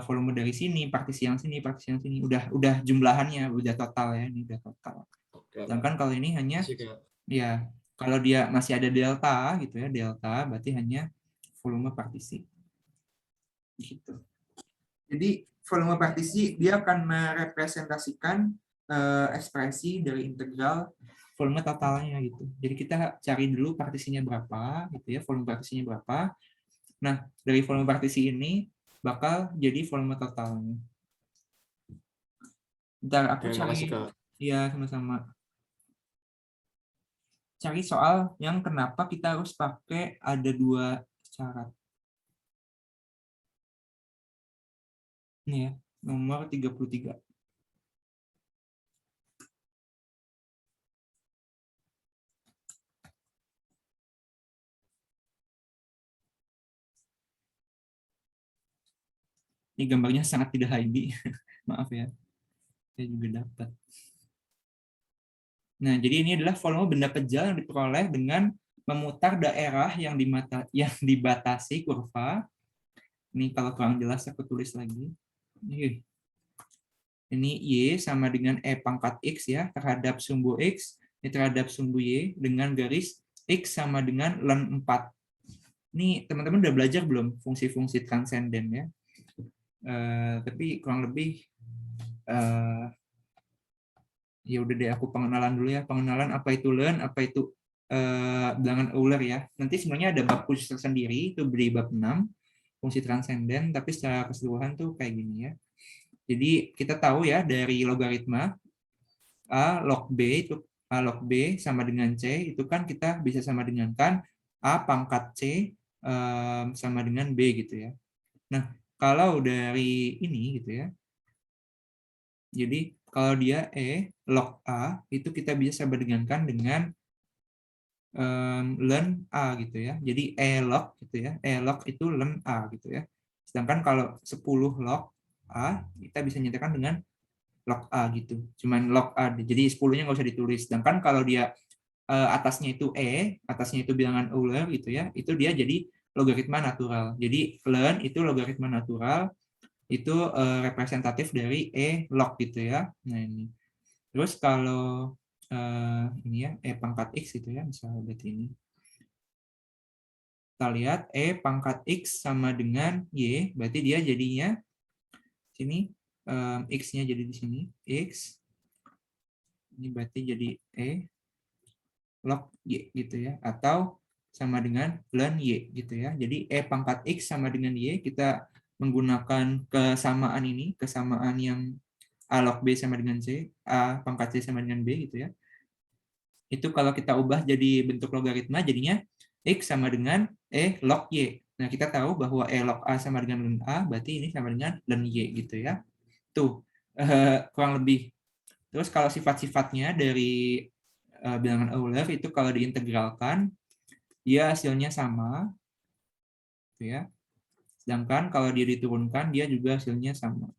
volume dari sini, partisi yang sini, partisi yang sini. Udah jumlahannya, udah total ya, ini udah total. Sedangkan kalau ini hanya ya, kalau dia masih ada delta gitu ya, delta berarti hanya volume partisi. Gitu. Jadi volume partisi dia akan merepresentasikan ekspresi dari integral volume totalnya gitu. Jadi kita cari dulu partisinya berapa gitu ya, volume partisinya berapa. Nah, dari volume partisi ini bakal jadi volume totalnya. Bentar, aku cari. Ya, sama-sama. Cari soal yang kenapa kita harus pakai ada dua syarat. Ini ya, nomor 33. Ini gambarnya sangat tidak high. Maaf ya. Saya juga dapat. Nah, jadi ini adalah volume benda pejal yang diperoleh dengan memutar daerah yang dibatasi kurva. Ini kalau kurang jelas aku tulis lagi. Ini Y sama dengan E pangkat X ya, terhadap sumbu X, ini terhadap sumbu Y dengan garis X sama dengan ln 4. Ini teman-teman udah belajar belum fungsi-fungsi transenden ya? Tapi kurang lebih ya udah deh, aku pengenalan dulu ya. Pengenalan apa itu learn, apa itu bilangan Euler ya. Nanti sebenarnya ada bab khusus tersendiri, itu di bab 6, fungsi transenden, tapi secara keseluruhan tuh kayak gini ya. Jadi kita tahu ya dari logaritma A log B itu A log B sama dengan C, itu kan kita bisa sama dengan kan A pangkat C sama dengan B gitu ya. Nah, kalau dari ini gitu ya, jadi kalau dia E log A itu kita bisa sama dengankan dengan ln A gitu ya. Jadi E log gitu ya. E log itu ln A gitu ya. Sedangkan kalau 10 log A kita bisa nyatakan dengan log A gitu. Cuman log A. Jadi 10-nya nggak usah ditulis. Sedangkan kalau dia atasnya itu E, atasnya itu bilangan Euler gitu ya. Itu dia jadi logaritma natural. Jadi ln itu logaritma natural, itu representatif dari E log gitu ya. Nah ini. Terus kalau ini ya E pangkat X gitu ya, misalnya berarti ini. Kita lihat E pangkat X sama dengan Y, berarti dia jadinya sini X-nya jadi di sini X. Ini berarti jadi E log Y gitu ya, atau sama dengan ln Y gitu ya. Jadi E pangkat X sama dengan Y, kita menggunakan kesamaan ini, kesamaan yang A log B sama dengan C, A pangkat C sama dengan B gitu ya. Itu kalau kita ubah jadi bentuk logaritma, jadinya X sama dengan E log Y. Nah, kita tahu bahwa E log A sama dengan ln A, berarti ini sama dengan ln Y gitu ya. Tuh, kurang lebih. Terus kalau sifat-sifatnya dari bilangan Euler itu kalau diintegralkan, dia hasilnya sama. Gitu ya. Sedangkan kalau dia diturunkan, dia juga hasilnya sama.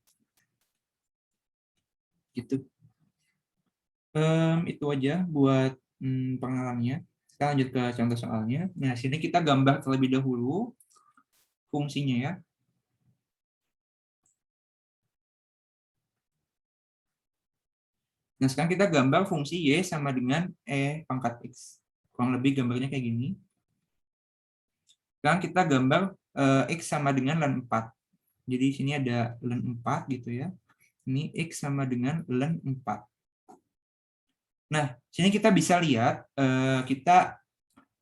Gitu. Itu aja buat pengenalannya. Kita lanjut ke contoh soalnya. Nah, sini kita gambar terlebih dahulu fungsinya ya. Nah, sekarang kita gambar fungsi Y sama dengan E pangkat X. Kurang lebih gambarnya kayak gini. Sekarang kita gambar X sama dengan ln 4. Jadi sini ada ln 4 gitu ya. Ini X sama dengan ln 4. Nah, sini kita bisa lihat kita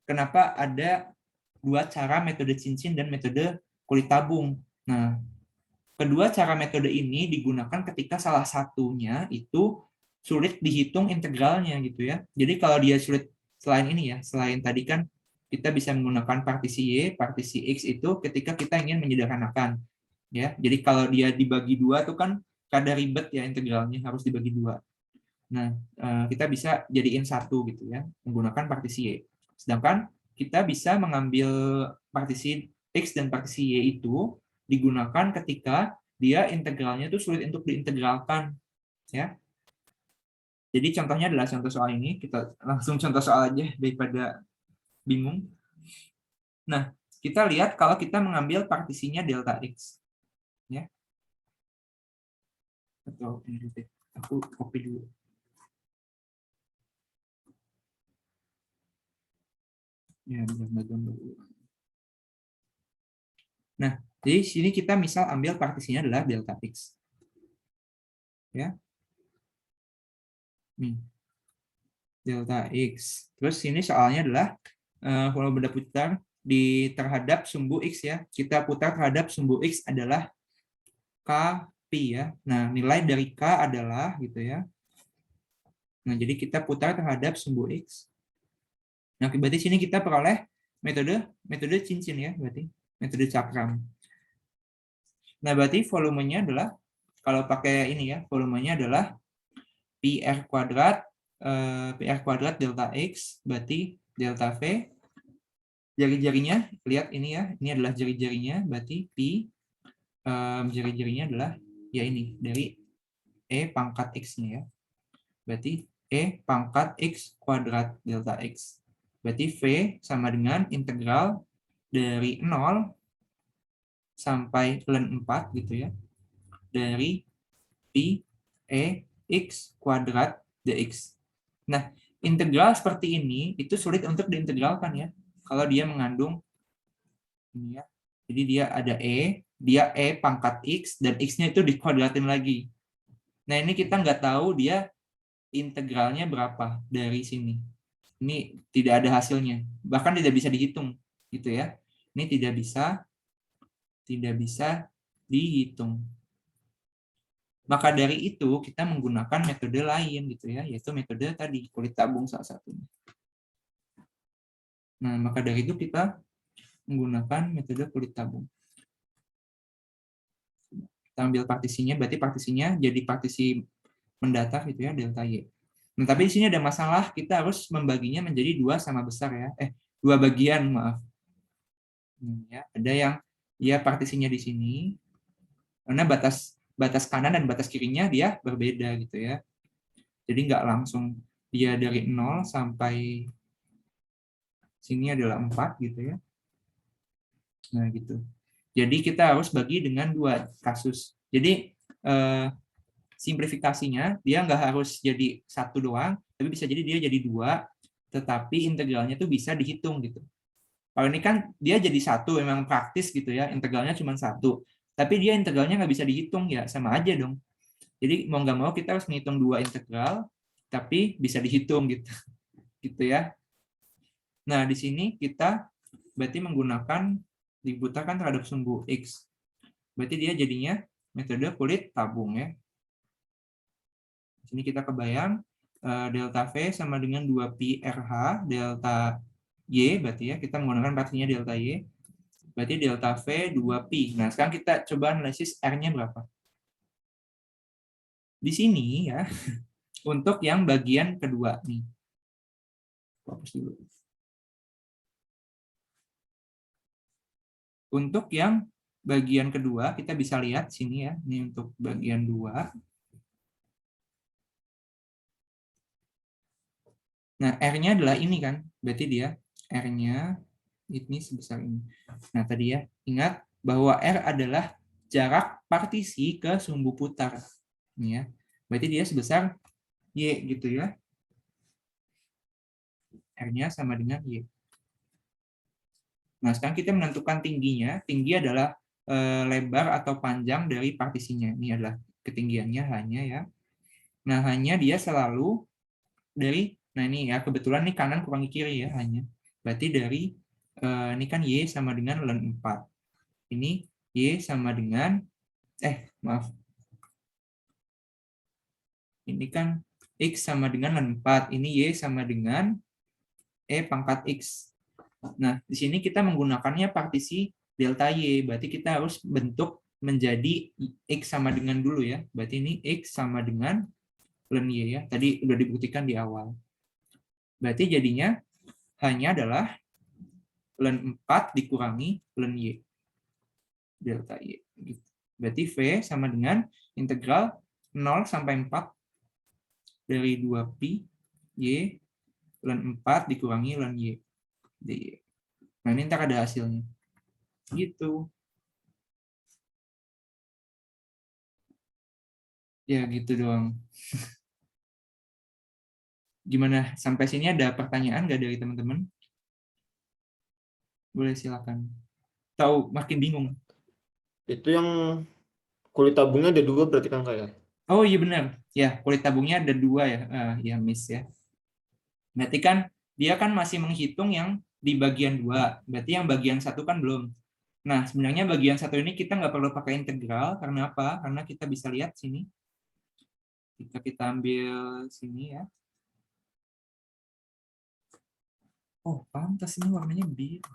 kenapa ada dua cara metode cincin dan metode kulit tabung. Nah, kedua cara metode ini digunakan ketika salah satunya itu sulit dihitung integralnya gitu ya. Jadi kalau dia sulit selain ini ya, selain tadi kan kita bisa menggunakan partisi Y, partisi X itu ketika kita ingin menyederhanakan. Ya, jadi kalau dia dibagi dua tuh kan kadar ribet ya integralnya harus dibagi dua. Nah, kita bisa jadiin satu gitu ya, menggunakan partisi Y. Sedangkan kita bisa mengambil partisi X dan partisi Y itu digunakan ketika dia integralnya itu sulit untuk diintegralkan. Ya. Jadi contohnya adalah contoh soal ini, kita langsung contoh soal aja daripada bingung. Nah, kita lihat kalau kita mengambil partisinya delta X. Ya. Atau ini aku copy dulu. Ya, gambar dulu. Nah, jadi sini kita misal ambil partisinya adalah delta X. Ya. Nih. Delta X. Terus ini soalnya adalah kalau benda putar di terhadap sumbu X ya. Kita putar terhadap sumbu X adalah K pi ya. Nah, nilai dari K adalah gitu ya. Nah, jadi kita putar terhadap sumbu X. Nah, berarti sini kita peroleh metode cincin ya, berarti metode cakram. Nah, berarti volumenya adalah kalau pakai ini ya, volumenya adalah pi r kuadrat delta X berarti delta V. Jari-jarinya lihat ini ya, ini adalah jari-jarinya, berarti pi jari-jarinya adalah ya ini dari E pangkat X-nya ya. Berarti E pangkat X kuadrat delta X. Berarti V sama dengan integral dari 0 sampai ln 4 gitu ya. Dari pi E X kuadrat dx. Nah, integral seperti ini itu sulit untuk diintegralkan ya. Kalau dia mengandung ini ya. Jadi dia ada E dia E pangkat X, dan X-nya itu dikuadratin lagi. Nah, ini kita nggak tahu dia integralnya berapa dari sini. Ini tidak ada hasilnya. Bahkan tidak bisa dihitung. Gitu ya. Ini tidak bisa dihitung. Maka dari itu kita menggunakan metode lain gitu ya, yaitu metode tadi kulit tabung salah satunya. Nah, maka dari itu kita menggunakan metode kulit tabung. Kita ambil partisinya, berarti partisinya jadi partisi mendatar gitu ya, delta Y. Nah, tapi di sini ada masalah, kita harus membaginya menjadi dua sama besar ya. Dua bagian, maaf. Ya, ada yang ya partisinya di sini, karena batas kanan dan batas kirinya dia berbeda gitu ya. Jadi nggak langsung dia dari 0 sampai sini adalah 4 gitu ya. Nah gitu. Jadi kita harus bagi dengan dua kasus. Jadi simplifikasinya dia nggak harus jadi satu doang, tapi bisa jadi dia jadi dua, tetapi integralnya tuh bisa dihitung gitu. Kalau ini kan dia jadi satu, memang praktis gitu ya, integralnya cuma satu. Tapi dia integralnya nggak bisa dihitung ya, sama aja dong. Jadi mau nggak mau kita harus menghitung dua integral, tapi bisa dihitung gitu, gitu ya. Nah di sini kita berarti menggunakan dibutakan terhadap sumbu X. Berarti dia jadinya metode kulit tabung ya. Di sini kita kebayang delta V sama dengan 2pi RH, delta Y berarti ya, kita menggunakan partinya delta Y. Berarti delta V 2pi. Nah, sekarang kita coba analisis R-nya berapa. Di sini ya, untuk yang bagian kedua nih. Fokus dulu. Untuk yang bagian kedua, kita bisa lihat sini ya, ini untuk bagian 2. Nah, R-nya adalah ini kan, berarti dia R-nya ini sebesar ini. Nah, tadi ya, ingat bahwa R adalah jarak partisi ke sumbu putar. Ini ya. Berarti dia sebesar Y gitu ya. R-nya sama dengan Y. Nah, sekarang kita menentukan tingginya. Tinggi adalah lebar atau panjang dari partisinya. Ini adalah ketinggiannya hanya ya. Nah, hanya dia selalu dari, nah ini ya, kebetulan nih kanan kurangi kiri ya hanya. Berarti dari, ini kan Y sama dengan ln 4. Ini Y sama dengan, maaf. Ini kan X sama dengan ln 4. Ini Y sama dengan E pangkat X. Nah, di sini kita menggunakannya partisi delta Y. Berarti kita harus bentuk menjadi X sama dengan dulu ya. Berarti ini X sama dengan ln Y ya. Tadi udah dibuktikan di awal. Berarti jadinya hanya adalah ln 4 dikurangi ln Y. Delta Y. Berarti V sama dengan integral 0 sampai 4 dari 2pi Y ln 4 dikurangi ln Y. dy. Nah, ini ntar ada hasilnya. Gitu. Ya, gitu doang. Gimana? Sampai sini ada pertanyaan nggak dari teman-teman? Boleh silakan. Tahu makin bingung. Itu yang kulit tabungnya ada dua berarti kan kayak? Oh iya benar. Ya, kulit tabungnya ada dua ya. Ya, miss ya. Berarti kan dia kan masih menghitung yang di bagian 2. Berarti yang bagian 1 kan belum. Nah, sebenarnya bagian 1 ini kita nggak perlu pakai integral. Karena apa? Karena kita bisa lihat sini. Jika kita ambil sini ya. Oh, pantas ini warnanya biru.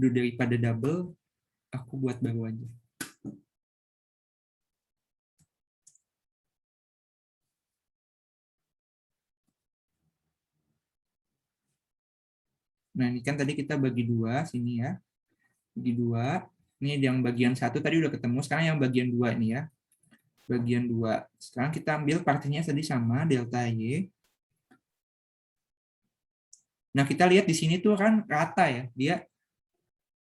Udah daripada double, aku buat baru aja. Nah, ini kan tadi kita bagi dua sini ya. Bagi dua. Ini yang bagian 1 tadi udah ketemu. Sekarang yang bagian 2 ini ya. Bagian 2. Sekarang kita ambil partinya tadi sama, delta Y. Nah, kita lihat di sini tuh kan rata ya. Dia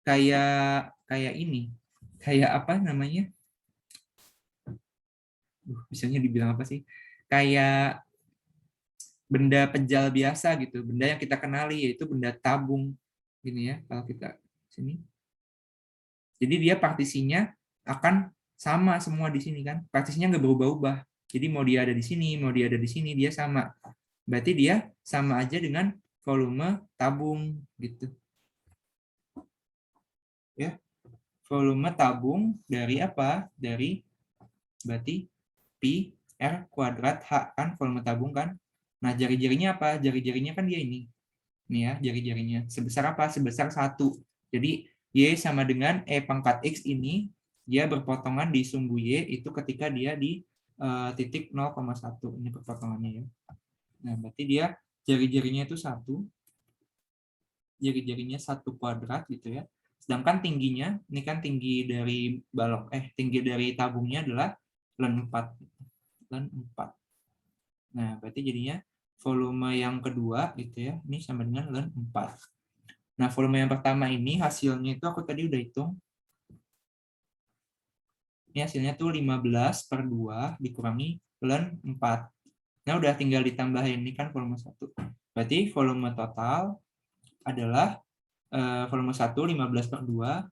kayak ini. Kayak apa namanya? Bisanya dibilang apa sih? Kayak benda pejal biasa gitu, benda yang kita kenali yaitu benda tabung gini ya kalau kita sini. Jadi dia partisinya akan sama semua di sini kan. Partisinya nggak berubah-ubah. Jadi mau dia ada di sini, mau dia ada di sini, dia sama. Berarti dia sama aja dengan volume tabung gitu. Ya. Volume tabung dari apa? Dari berarti pi R kuadrat H kan volume tabung kan. Nah, jari-jarinya apa? Jari-jarinya kan dia ini. Nih ya, jari-jarinya. Sebesar apa? Sebesar 1. Jadi, Y sama dengan E pangkat X ini, dia berpotongan di sumbu Y itu ketika dia di titik 0,1. Ini perpotongannya ya. Nah, berarti dia jari-jarinya itu 1. Jari-jarinya 1 kuadrat gitu ya. Sedangkan tingginya, ini kan tinggi dari tinggi dari tabungnya adalah ln 4. Ln 4. Nah, berarti jadinya volume yang kedua gitu ya, ini sama dengan ln 4. Nah, volume yang pertama ini hasilnya itu aku tadi udah hitung. Ini hasilnya tuh 15/2 dikurangi ln 4. Nah, udah tinggal ditambahin ini kan volume 1. Berarti volume total adalah volume 1 15/2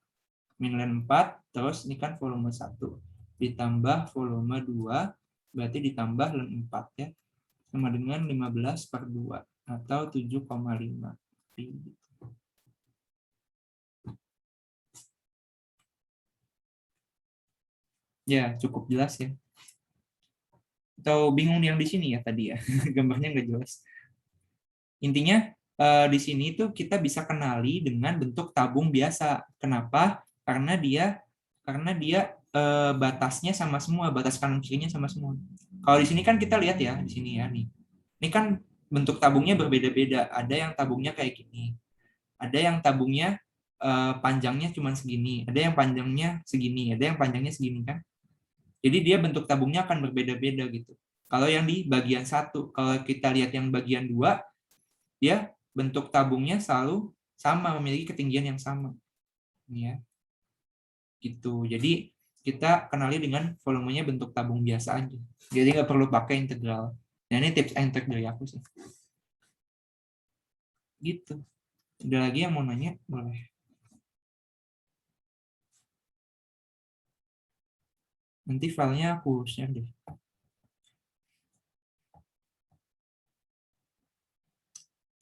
min ln 4, terus ini kan volume 1 ditambah volume 2, berarti ditambah ln 4 ya. Sama dengan 15/2 atau 7,5. Ya, cukup jelas ya. Atau bingung yang di sini ya tadi ya, gambarnya nggak jelas. Intinya di sini tuh kita bisa kenali dengan bentuk tabung biasa. Kenapa? Karena dia batasnya sama semua, batas kanan kirinya sama semua. Kalau di sini kan kita lihat ya, di sini ya nih. Ini kan bentuk tabungnya berbeda-beda. Ada yang tabungnya kayak gini. Ada yang tabungnya panjangnya cuma segini, ada yang panjangnya segini, ada yang panjangnya segini kan. Jadi dia bentuk tabungnya akan berbeda-beda gitu. Kalau yang di bagian 1, kalau kita lihat yang bagian 2, dia bentuk tabungnya selalu sama, memiliki ketinggian yang sama. Ini ya. Gitu. Jadi kita kenali dengan volumenya bentuk tabung biasa aja. Jadi nggak perlu pakai integral. Nah, ini tips and trick dari aku sih. Gitu. Ada lagi yang mau nanya? Boleh. Nanti filenya aku share deh.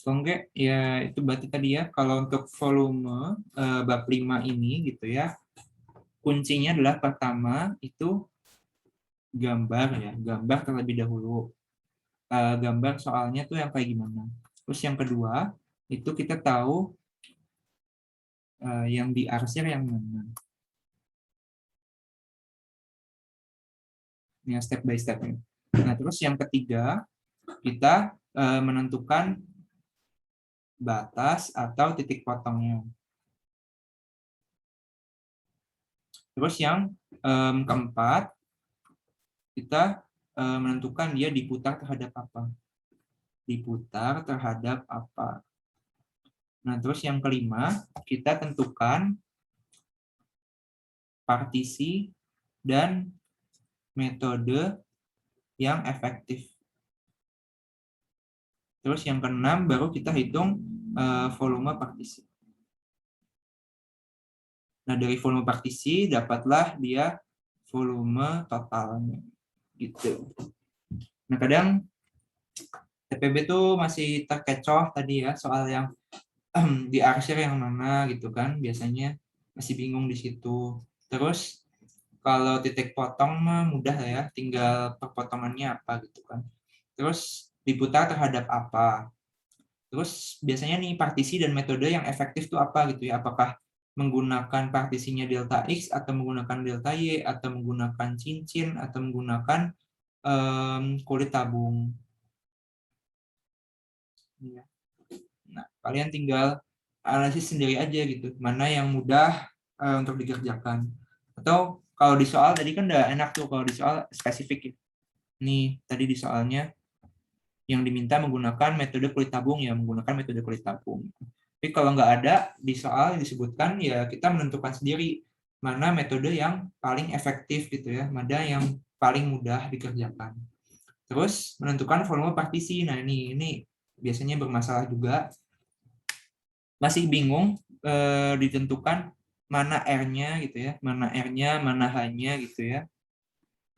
Kalau enggak, ya itu berarti tadi ya, kalau untuk volume bab 5 ini gitu ya, kuncinya adalah pertama itu gambar ya, gambar terlebih dahulu. Gambar soalnya tuh yang kayak gimana. Terus yang kedua, itu kita tahu yang diarsir yang mana. Ini step by step. Nah, terus yang ketiga, kita menentukan batas atau titik potongnya. Terus yang keempat, kita menentukan dia diputar terhadap apa. Diputar terhadap apa. Nah, terus yang kelima, kita tentukan partisi dan metode yang efektif. Terus yang keenam, baru kita hitung volume partisi. Nah, dari volume partisi dapatlah dia volume totalnya. Gitu. Nah, kadang TPB tuh masih terkecoh tadi ya, soal yang diarsir yang mana gitu kan, biasanya masih bingung di situ. Terus kalau titik potong mah mudah ya, tinggal perpotongannya apa gitu kan. Terus diputar terhadap apa. Terus biasanya nih partisi dan metode yang efektif tuh apa gitu ya, apakah menggunakan partisinya delta X atau menggunakan delta Y atau menggunakan cincin atau menggunakan kulit tabung. Nah, kalian tinggal analisis sendiri aja gitu, mana yang mudah untuk dikerjakan. Atau kalau di soal tadi kan udah enak tuh kalau di soal spesifik ya. Nih, tadi di soalnya yang diminta menggunakan metode kulit tabung ya, menggunakan metode kulit tabung. Tapi kalau nggak ada di soal disebutkan ya kita menentukan sendiri mana metode yang paling efektif gitu ya, mana yang paling mudah dikerjakan. Terus menentukan volume partisi. Nah, ini biasanya bermasalah juga. Masih bingung ditentukan mana R-nya gitu ya, mana R-nya, mana H-nya gitu ya.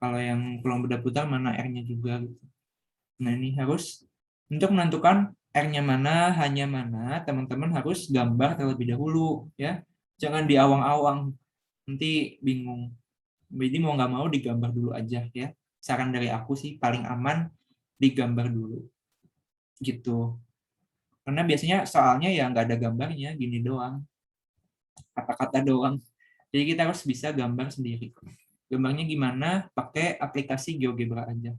Kalau yang peluang berputar mana R-nya juga gitu. Nah, ini harus untuk menentukan R-nya mana, H-nya mana, teman-teman harus gambar terlebih dahulu ya. Jangan di awang-awang, nanti bingung. Jadi mau nggak mau digambar dulu aja ya. Saran dari aku sih paling aman digambar dulu. Gitu. Karena biasanya soalnya ya nggak ada gambarnya, gini doang. Kata-kata doang. Jadi kita harus bisa gambar sendiri. Gambarnya gimana? Pakai aplikasi GeoGebra aja.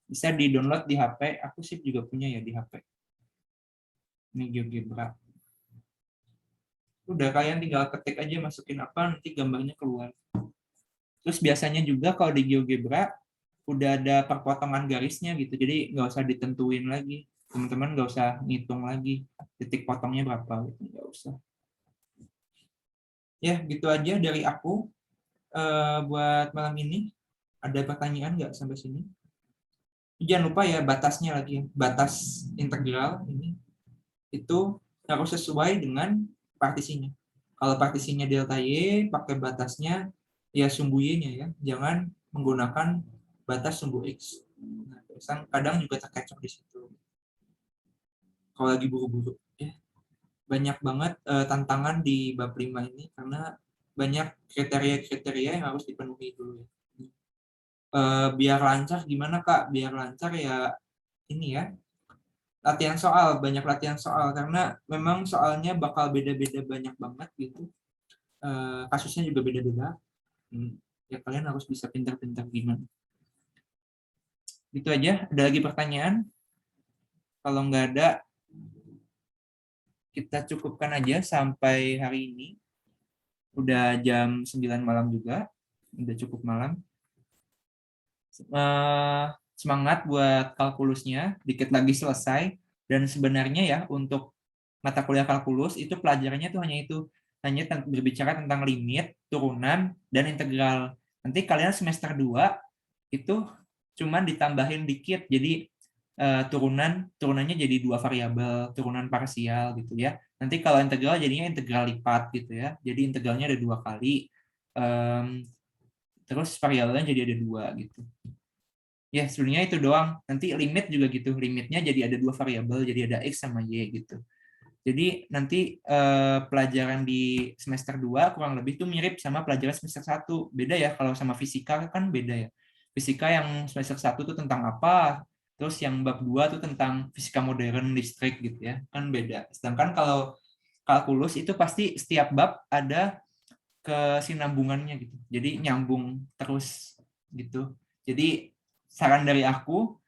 Bisa di-download di HP. Aku sih juga punya ya di HP. Ini GeoGebra. Udah kalian tinggal ketik aja masukin apa, nanti gambarnya keluar. Terus biasanya juga kalau di GeoGebra udah ada perpotongan garisnya gitu. Jadi nggak usah ditentuin lagi. Teman-teman nggak usah ngitung lagi titik potongnya berapa gitu. Nggak usah. Ya, gitu aja dari aku buat malam ini. Ada pertanyaan nggak sampai sini? Jangan lupa ya batasnya lagi. Batas integral ini itu harus sesuai dengan partisinya. Kalau partisinya delta Y, pakai batasnya ya sumbu Y-nya ya. Jangan menggunakan batas sumbu X. Nah, kadang juga terkecoh di situ. Kalau lagi buru-buru. Ya. Banyak banget tantangan di bab 5 ini karena banyak kriteria-kriteria yang harus dipenuhi dulu. Biar lancar gimana Kak? Biar lancar ya ini ya, banyak latihan soal karena memang soalnya bakal beda-beda banyak banget gitu. Kasusnya juga beda-beda. Ya kalian harus bisa pintar-pintar gimana. Itu aja. Ada lagi pertanyaan? Kalau nggak ada, kita cukupkan aja sampai hari ini. Udah jam 9 malam juga. Udah cukup malam. Semangat buat kalkulusnya. Dikit lagi selesai. Dan sebenarnya ya untuk mata kuliah kalkulus itu pelajarannya tuh hanya berbicara tentang limit, turunan, dan integral. Nanti kalian semester 2 itu cuman ditambahin dikit, jadi turunannya jadi 2 variabel, turunan parsial gitu ya. Nanti kalau integral jadinya integral lipat gitu ya. Jadi integralnya ada 2 kali, terus variabelnya jadi ada 2 gitu. Ya sebenarnya itu doang. Nanti limit juga gitu, limitnya jadi ada 2 variabel, jadi ada X sama Y gitu. Jadi nanti pelajaran di semester 2 kurang lebih tuh mirip sama pelajaran semester 1. Beda ya, kalau sama fisika kan beda ya. Fisika yang semester 1 tuh tentang apa, terus yang bab 2 tuh tentang fisika modern, listrik gitu ya, kan beda. Sedangkan kalau kalkulus itu pasti setiap bab ada kesinambungannya gitu. Jadi nyambung terus gitu. Jadi saran dari aku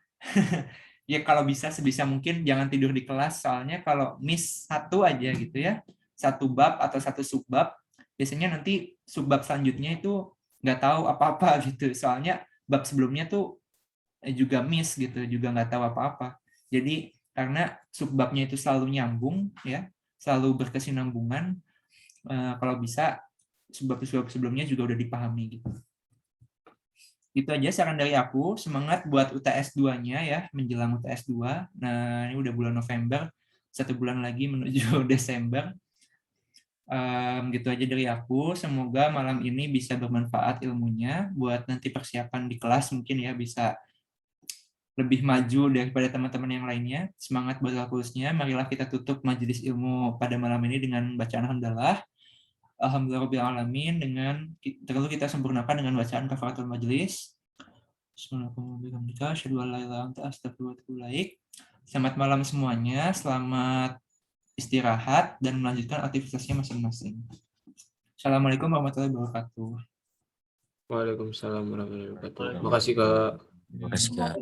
ya kalau bisa sebisa mungkin jangan tidur di kelas, soalnya kalau miss satu aja gitu ya, satu bab atau satu subbab, biasanya nanti subbab selanjutnya itu nggak tahu apa-apa gitu, soalnya bab sebelumnya tuh juga miss gitu, juga nggak tahu apa-apa. Jadi karena subbabnya itu selalu nyambung ya, selalu berkesinambungan, kalau bisa subbab-subbab sebelumnya juga udah dipahami gitu. Itu aja saran dari aku. Semangat buat UTS 2-nya ya, menjelang UTS 2. Nah, ini udah bulan November, 1 bulan lagi menuju Desember. Gitu aja dari aku. Semoga malam ini bisa bermanfaat ilmunya buat nanti persiapan di kelas, mungkin ya bisa lebih maju daripada teman-teman yang lainnya. Semangat buat kalkulusnya. Marilah kita tutup majelis ilmu pada malam ini dengan bacaan hamdalah. Alhamdulillahirrahmanirrahim, dengan terlalu kita sempurnakan dengan bacaan kafaratul majelis. Selamat malam semuanya, selamat istirahat dan melanjutkan aktivitasnya masing-masing. Assalamualaikum warahmatullahi wabarakatuh. Waalaikumsalam warahmatullahi wabarakatuh. Makasih Kak. Makasih Kak.